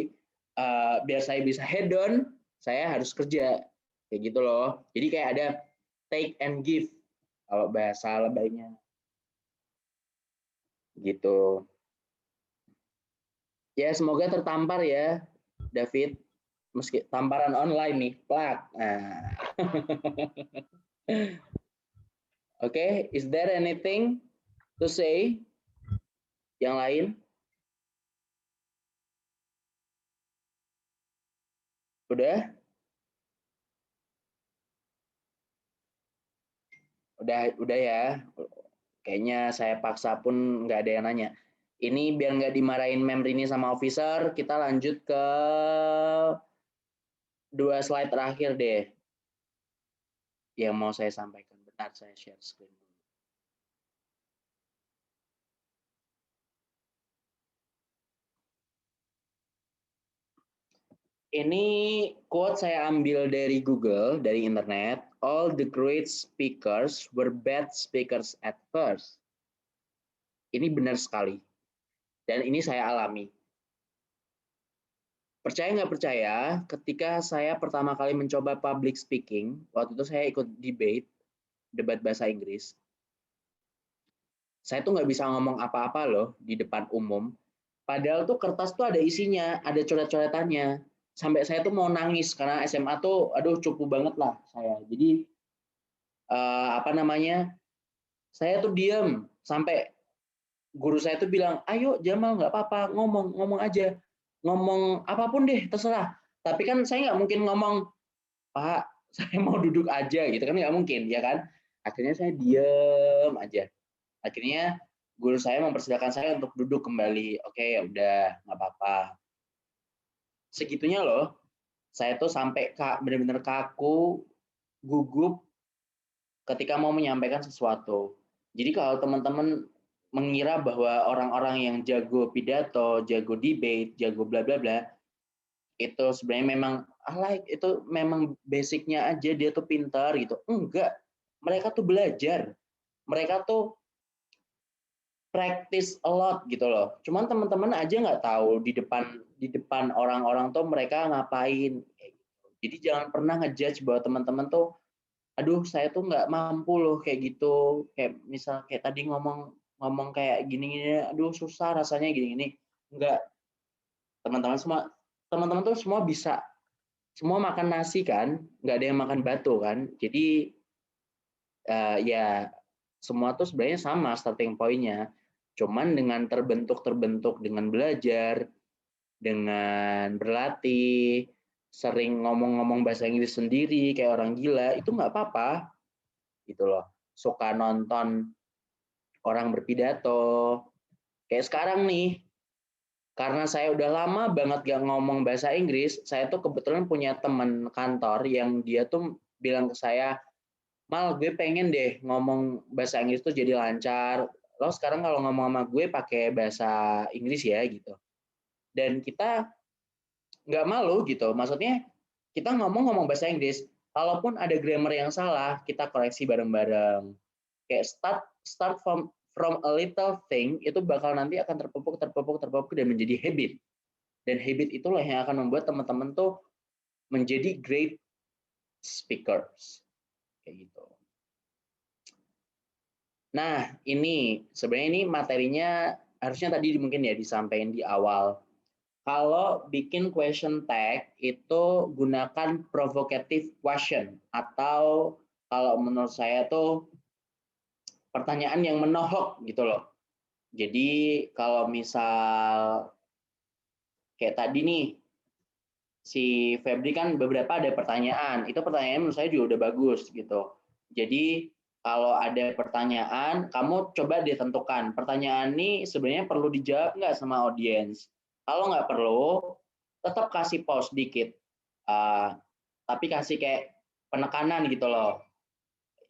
biar saya bisa hedon, saya harus kerja kayak gitu loh. Jadi kayak ada take and give kalau bahasa lebaynya. Gitu. Ya semoga tertampar ya, David. Meski tamparan online nih, plak. Nah. Oke, is there anything to say? Yang lain? Udah? Udah ya. Kayaknya saya paksa pun nggak ada yang nanya. Ini biar nggak dimarahin Mem Rini sama officer, kita lanjut ke 2 slide terakhir deh yang mau saya sampaikan. Bentar, saya share screen dulu. Ini quote saya ambil dari Google, dari internet. All the great speakers were bad speakers at first. Ini benar sekali. Dan ini saya alami. Percaya nggak percaya, ketika saya pertama kali mencoba public speaking, waktu itu saya ikut debat bahasa Inggris. Saya tuh nggak bisa ngomong apa-apa loh di depan umum. Padahal tuh kertas tuh ada isinya, ada coret-coretannya. Sampai saya tuh mau nangis karena SMA tuh, aduh cupu banget lah saya. Jadi saya tuh diem sampai guru saya tuh bilang, ayo Jamal nggak apa-apa, ngomong aja, ngomong apapun deh terserah. Tapi kan saya nggak mungkin ngomong, Pak, saya mau duduk aja gitu kan, nggak mungkin ya kan. Akhirnya saya diem aja. Akhirnya guru saya mempersilahkan saya untuk duduk kembali. Oke, ya udah nggak apa-apa. Segitunya loh, saya tuh sampai benar-benar kaku, gugup ketika mau menyampaikan sesuatu. Jadi kalau teman-teman mengira bahwa orang-orang yang jago pidato, jago debate, jago bla bla bla, itu sebenarnya memang itu memang basicnya aja dia tuh pintar gitu. Enggak, mereka tuh belajar, mereka tuh practice a lot gitu loh. Cuman teman-teman aja nggak tahu di depan orang-orang tuh mereka ngapain. Jadi jangan pernah ngejudge bahwa teman-teman tuh, aduh saya tuh nggak mampu loh kayak gitu. Kayak misal kayak tadi ngomong kayak gini-gini, aduh susah rasanya gini-gini. Enggak, teman-teman tuh semua bisa, semua makan nasi kan, nggak ada yang makan batu kan. Jadi ya semua tuh sebenarnya sama starting point-nya. Cuman dengan terbentuk dengan belajar, dengan berlatih, sering ngomong-ngomong bahasa Inggris sendiri kayak orang gila, itu nggak apa-apa gitu loh. Suka nonton orang berpidato kayak sekarang nih, karena saya udah lama banget gak ngomong bahasa Inggris, saya tuh kebetulan punya teman kantor yang dia tuh bilang ke saya, Mal, gue pengen deh ngomong bahasa Inggris tuh jadi lancar. Lo sekarang kalau ngomong sama gue pakai bahasa Inggris ya gitu. Dan kita nggak malu gitu. Maksudnya kita ngomong bahasa Inggris. Kalaupun ada grammar yang salah, kita koreksi bareng-bareng. Kayak start from a little thing itu bakal nanti akan terpupuk dan menjadi habit. Dan habit itulah yang akan membuat teman-teman tuh menjadi great speakers. Kayak gitu. Nah, ini sebenarnya ini materinya harusnya tadi mungkin ya disampaikan di awal. Kalau bikin question tag itu gunakan provocative question atau kalau menurut saya tuh pertanyaan yang menohok gitu loh. Jadi kalau misal kayak tadi nih si Febri kan beberapa ada pertanyaan, itu pertanyaan menurut saya juga udah bagus gitu. Jadi kalau ada pertanyaan, kamu coba ditentukan. Pertanyaan ini sebenarnya perlu dijawab nggak sama audiens? Kalau nggak perlu, tetap kasih pause dikit. Tapi kasih kayak penekanan gitu loh.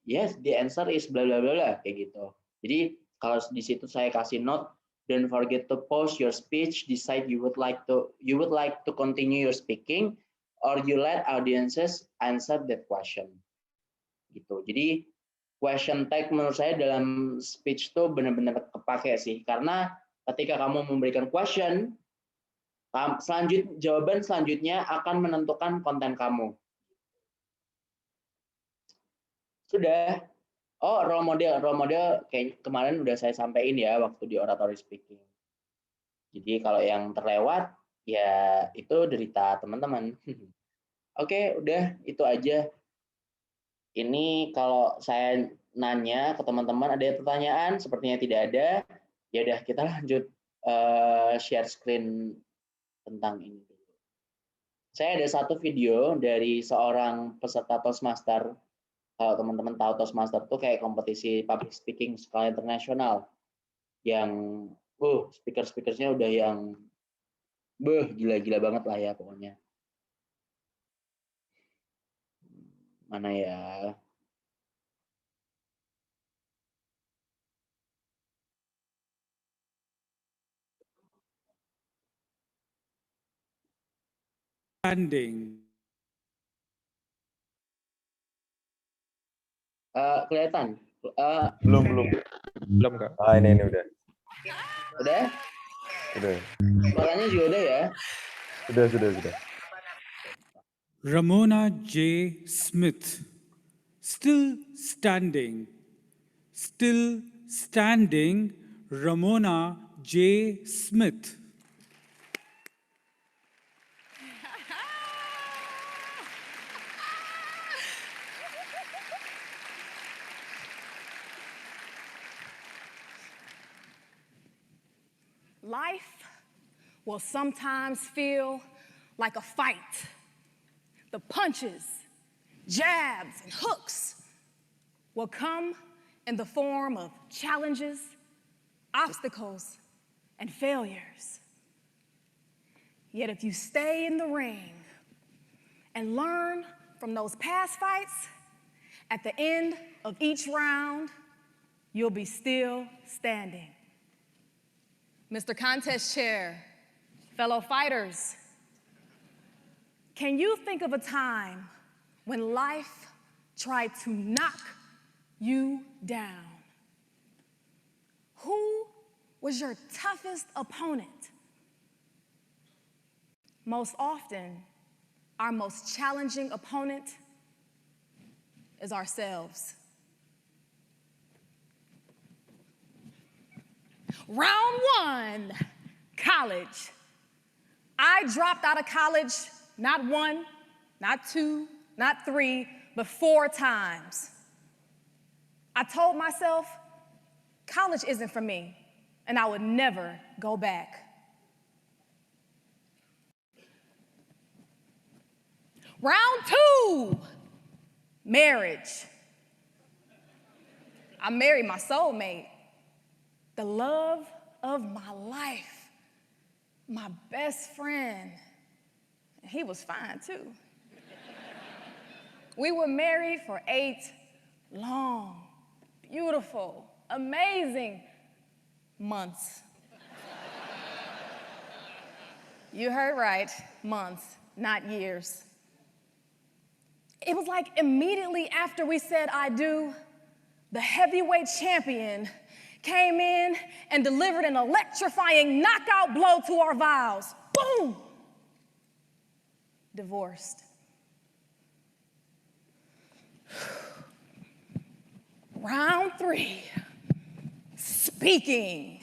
Yes, the answer is bla bla bla kayak gitu. Jadi kalau di situ saya kasih note, don't forget to pause your speech, decide you would like to continue your speaking, or you let audiences answer that question. Gitu. Jadi question tag menurut saya dalam speech tuh benar-benar kepake sih, karena ketika kamu memberikan question, jawaban selanjutnya akan menentukan konten kamu. Sudah. Oh, role model kayak kemarin udah saya sampaikan ya waktu di oratory speaking. Jadi kalau yang terlewat ya itu derita teman-teman. Oke, udah itu aja. Ini kalau saya nanya ke teman-teman ada pertanyaan, sepertinya tidak ada. Ya udah kita lanjut share screen tentang ini. Saya ada satu video dari seorang peserta Toastmaster Kalau teman-teman tahu Toastmaster tuh kayak kompetisi public speaking skala internasional yang speaker-speakersnya udah yang gila-gila banget lah ya pokoknya. Mana ya? Standing. Kelihatan? Belum Kak. Ini udah. Udah? Udah. Suaranya juga udah ya? Sudah. Ramona J. Smith. Still standing. Still standing. Ramona J. Smith. Life will sometimes feel like a fight. The punches, jabs, and hooks will come in the form of challenges, obstacles, and failures. Yet if you stay in the ring and learn from those past fights, at the end of each round, you'll be still standing. Mr. Contest Chair, fellow fighters, can you think of a time when life tried to knock you down? Who was your toughest opponent? Most often, our most challenging opponent is ourselves. Round one, college. I dropped out of college not one, not two, not three, but 4 times. I told myself, college isn't for me, and I would never go back. Round two, marriage. I married my soulmate, the love of my life, my best friend. He was fine too. We were married for 8 long, beautiful, amazing months. You heard right, months, not years. It was like immediately after we said I do, the heavyweight champion came in and delivered an electrifying knockout blow to our vows. Boom! Divorced. Round 3, speaking.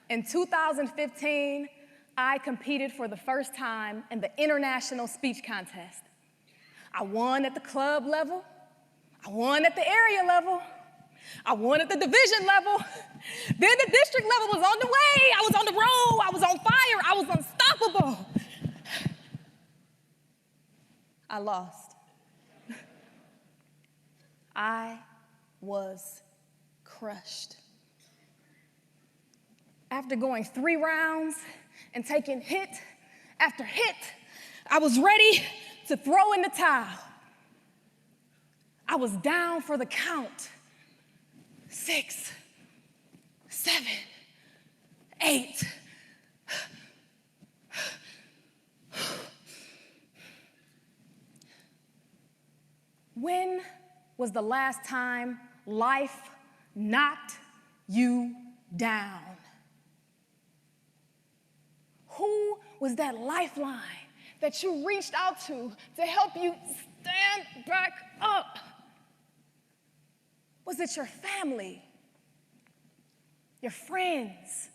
In 2015, I competed for the first time in the International Speech Contest. I won at the club level, I won at the area level, I won at the division level, then the district level was on the way, I was on the road, I was on fire, I was unstoppable. I lost. I was crushed. After going 3 rounds and taking hit after hit, I was ready to throw in the towel. I was down for the count. 6, 7, 8. When was the last time life knocked you down? Who was that lifeline that you reached out to help you stand back up? Was it your family, your friends,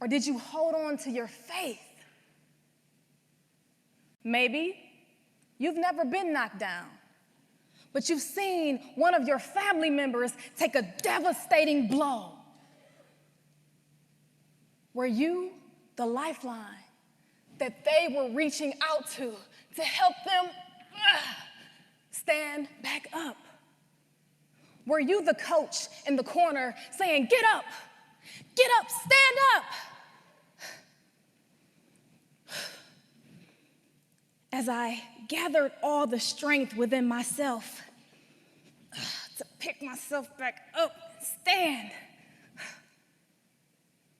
or did you hold on to your faith? Maybe you've never been knocked down, but you've seen one of your family members take a devastating blow. Were you the lifeline that they were reaching out to to help them stand back up? Were you the coach in the corner saying, get up, stand up? As I gathered all the strength within myself to pick myself back up and stand,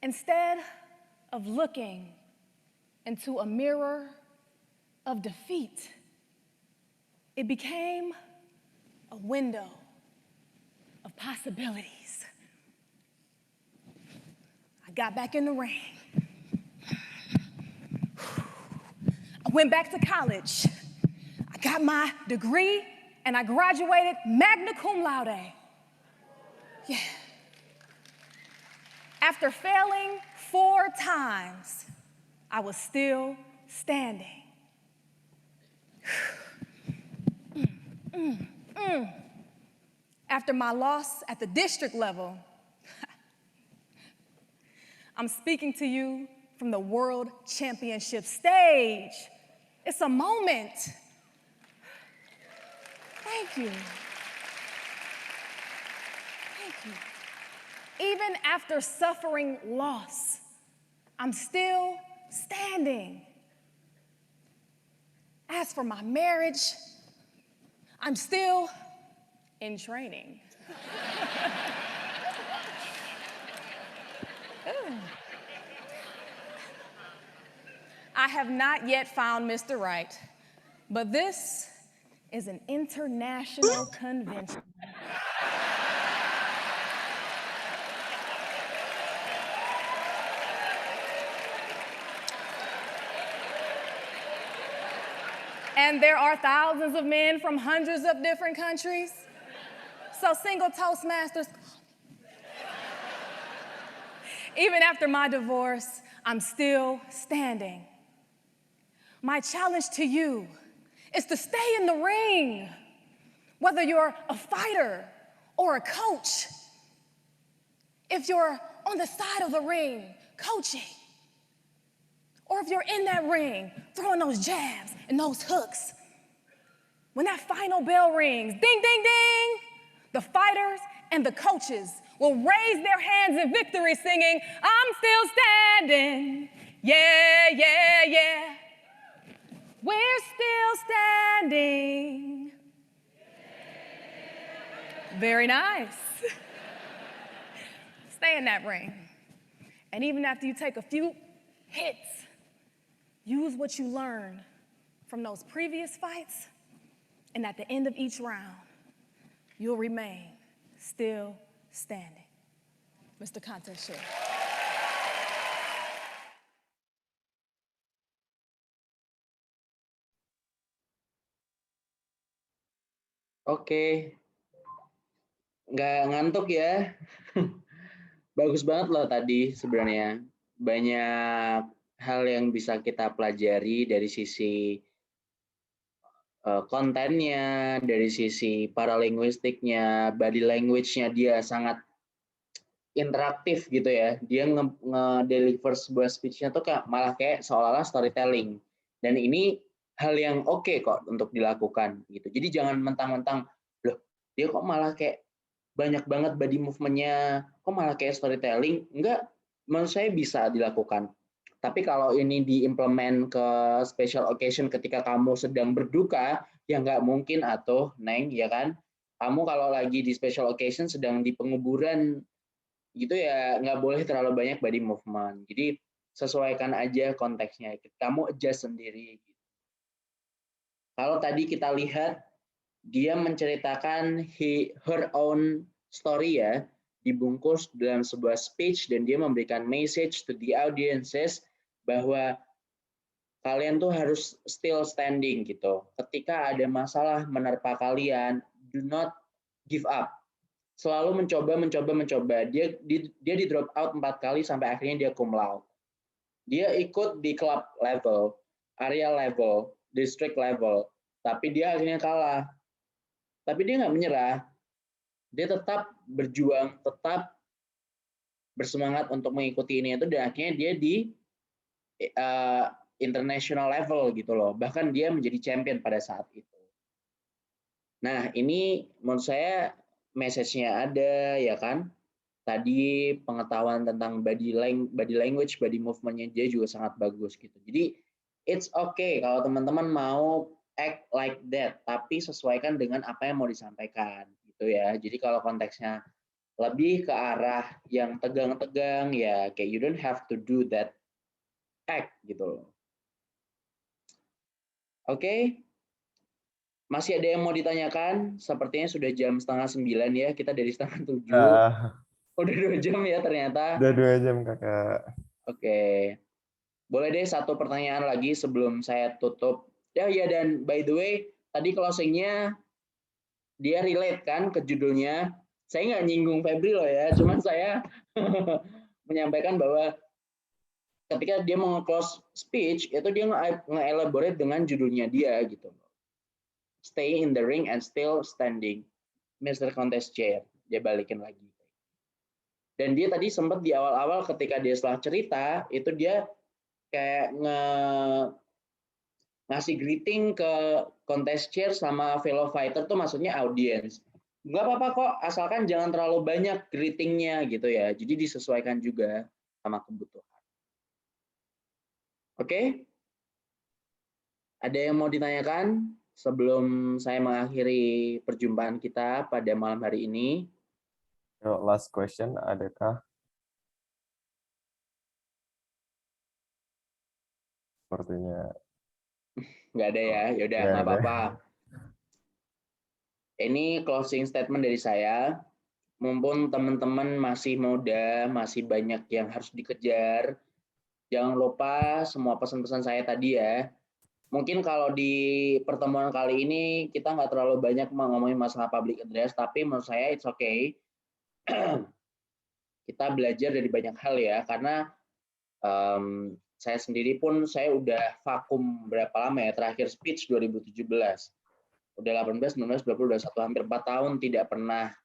instead of looking into a mirror of defeat, it became a window of possibilities. I got back in the ring. I went back to college. I got my degree and I graduated magna cum laude. Yeah. After failing 4 times, I was still standing. After my loss at the district level, I'm speaking to you from the World Championship stage. It's a moment. Thank you. Thank you. Even after suffering loss, I'm still standing. As for my marriage, I'm still in training. I have not yet found Mr. Right, but this is an international convention. And there are thousands of men from hundreds of different countries. So single Toastmasters, even after my divorce, I'm still standing. My challenge to you is to stay in the ring, whether you're a fighter or a coach. If you're on the side of the ring coaching, or if you're in that ring throwing those jabs and those hooks, when that final bell rings, ding, ding, ding, the fighters and the coaches will raise their hands in victory singing, I'm still standing, yeah, yeah, yeah. We're still standing. Very nice. Stay in that ring. And even after you take a few hits, use what you learned from those previous fights, and at the end of each round, you'll remain still standing. Mr. Contest Chair. Oke, nggak ngantuk ya. Bagus banget loh tadi sebenarnya. Banyak hal yang bisa kita pelajari dari sisi kontennya, dari sisi paralinguistiknya, body language-nya dia sangat interaktif gitu ya. Dia nge-deliver sebuah speech-nya tuh malah kayak seolah-olah storytelling. Dan ini hal yang oke kok untuk dilakukan gitu. Jadi jangan mentang-mentang, loh dia kok malah kayak banyak banget body movement-nya, kok malah kayak storytelling. Enggak, menurut saya bisa dilakukan. Tapi kalau ini diimplement ke special occasion ketika kamu sedang berduka, ya nggak mungkin atuh, Neng, ya kan? Kamu kalau lagi di special occasion sedang di penguburan, gitu ya nggak boleh terlalu banyak body movement. Jadi sesuaikan aja konteksnya, kamu adjust sendiri. Kalau tadi kita lihat, dia menceritakan her own story ya, dibungkus dalam sebuah speech dan dia memberikan message to the audiences bahwa kalian tuh harus still standing gitu. Ketika ada masalah menerpa kalian, do not give up. Selalu mencoba. Dia di drop out 4 kali sampai akhirnya dia cum laude. Dia ikut di club level, area level, district level, tapi dia akhirnya kalah. Tapi dia nggak menyerah. Dia tetap berjuang, tetap bersemangat untuk mengikuti ini itu, dan akhirnya dia international level gitu loh. Bahkan dia menjadi champion pada saat itu. Nah, ini menurut saya message-nya ada ya kan. Tadi pengetahuan tentang body language, body movement-nya dia juga sangat bagus gitu. Jadi it's okay kalau teman-teman mau act like that, tapi sesuaikan dengan apa yang mau disampaikan gitu ya. Jadi kalau konteksnya lebih ke arah yang tegang-tegang ya kayak you don't have to do that act gitu loh. Oke. Masih ada yang mau ditanyakan? Sepertinya sudah jam 8:30 ya. Kita dari 6:30. Udah 2 jam ya ternyata. Udah 2 jam kakak. Oke. Boleh deh satu pertanyaan lagi sebelum saya tutup. Ya dan by the way, tadi closing-nya dia relate kan ke judulnya. Saya nggak nyinggung Febri loh ya, cuman saya menyampaikan bahwa ketika dia mau close speech, itu dia nge-elaborate dengan judulnya dia gitu. Stay in the ring and still standing. Mr. Contest Chair. Dia balikin lagi. Dan dia tadi sempat di awal-awal ketika dia setelah cerita, itu dia kayak ngasih greeting ke contest chair sama fellow fighter tuh maksudnya audience. Nggak apa-apa kok, asalkan jangan terlalu banyak greetingnya gitu ya. Jadi disesuaikan juga sama kebutuhan. Oke? Ada yang mau ditanyakan sebelum saya mengakhiri perjumpaan kita pada malam hari ini? Last question, adakah? Sepertinya nggak ada ya, yaudah nggak apa-apa. Ini closing statement dari saya. Mumpung teman-teman masih muda, masih banyak yang harus dikejar. Jangan lupa semua pesan-pesan saya tadi ya. Mungkin kalau di pertemuan kali ini kita nggak terlalu banyak ngomongin masalah public address, tapi menurut saya it's okay. Kita belajar dari banyak hal ya, karena saya sendiri pun saya udah vakum berapa lama ya, terakhir speech 2017. Udah 18, 19, 20, 21, hampir 4 tahun tidak pernah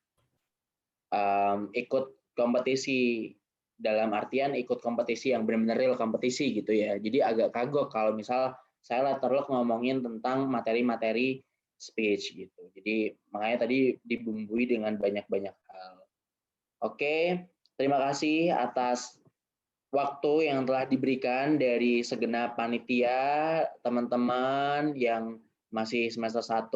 ikut kompetisi, dalam artian ikut kompetisi yang benar-benar real kompetisi gitu ya. Jadi agak kagok kalau misal saya terlalu ngomongin tentang materi-materi speech gitu. Jadi makanya tadi dibumbui dengan banyak-banyak hal. Oke, terima kasih atas waktu yang telah diberikan dari segenap panitia, teman-teman yang masih semester 1.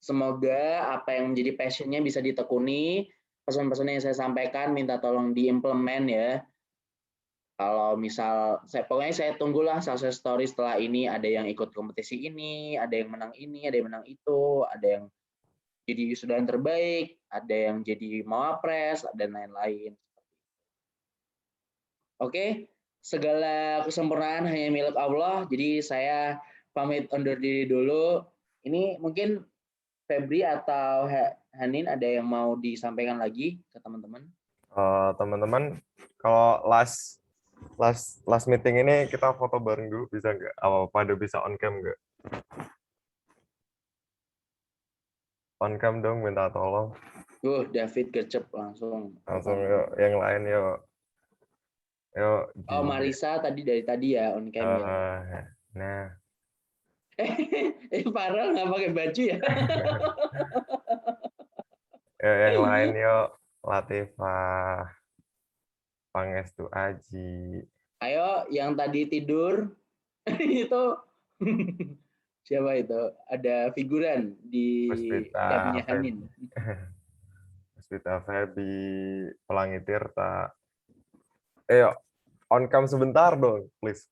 Semoga apa yang menjadi passion-nya bisa ditekuni. Pesan-pesan yang saya sampaikan minta tolong diimplement ya. Kalau misal, pokoknya saya tunggulah success story setelah ini. Ada yang ikut kompetisi ini, ada yang menang ini, ada yang menang itu, ada yang jadi wisudawan terbaik, ada yang jadi mawapres, dan lain-lain. Oke, segala kesempurnaan hanya milik Allah. Jadi saya pamit undur diri dulu. Ini mungkin Febri atau Hanin ada yang mau disampaikan lagi ke teman-teman? Teman-teman, kalau last meeting ini kita foto bareng dulu, bisa nggak? Apa pada bisa on cam nggak? On cam dong, minta tolong. David gercep langsung. Langsung yuk, yang lain yuk. Yuk. Oh, Marisa dari tadi ya on cam ya. Nah. Farel nggak pakai baju ya? Yang lain yuk. Latifah, Pangestu Aji. Ayo, yang tadi tidur itu siapa itu? Ada figuran di cabinnya Hanin. Puspita Febi, Pelangi Tirta. Ayo, on cam sebentar dong, please.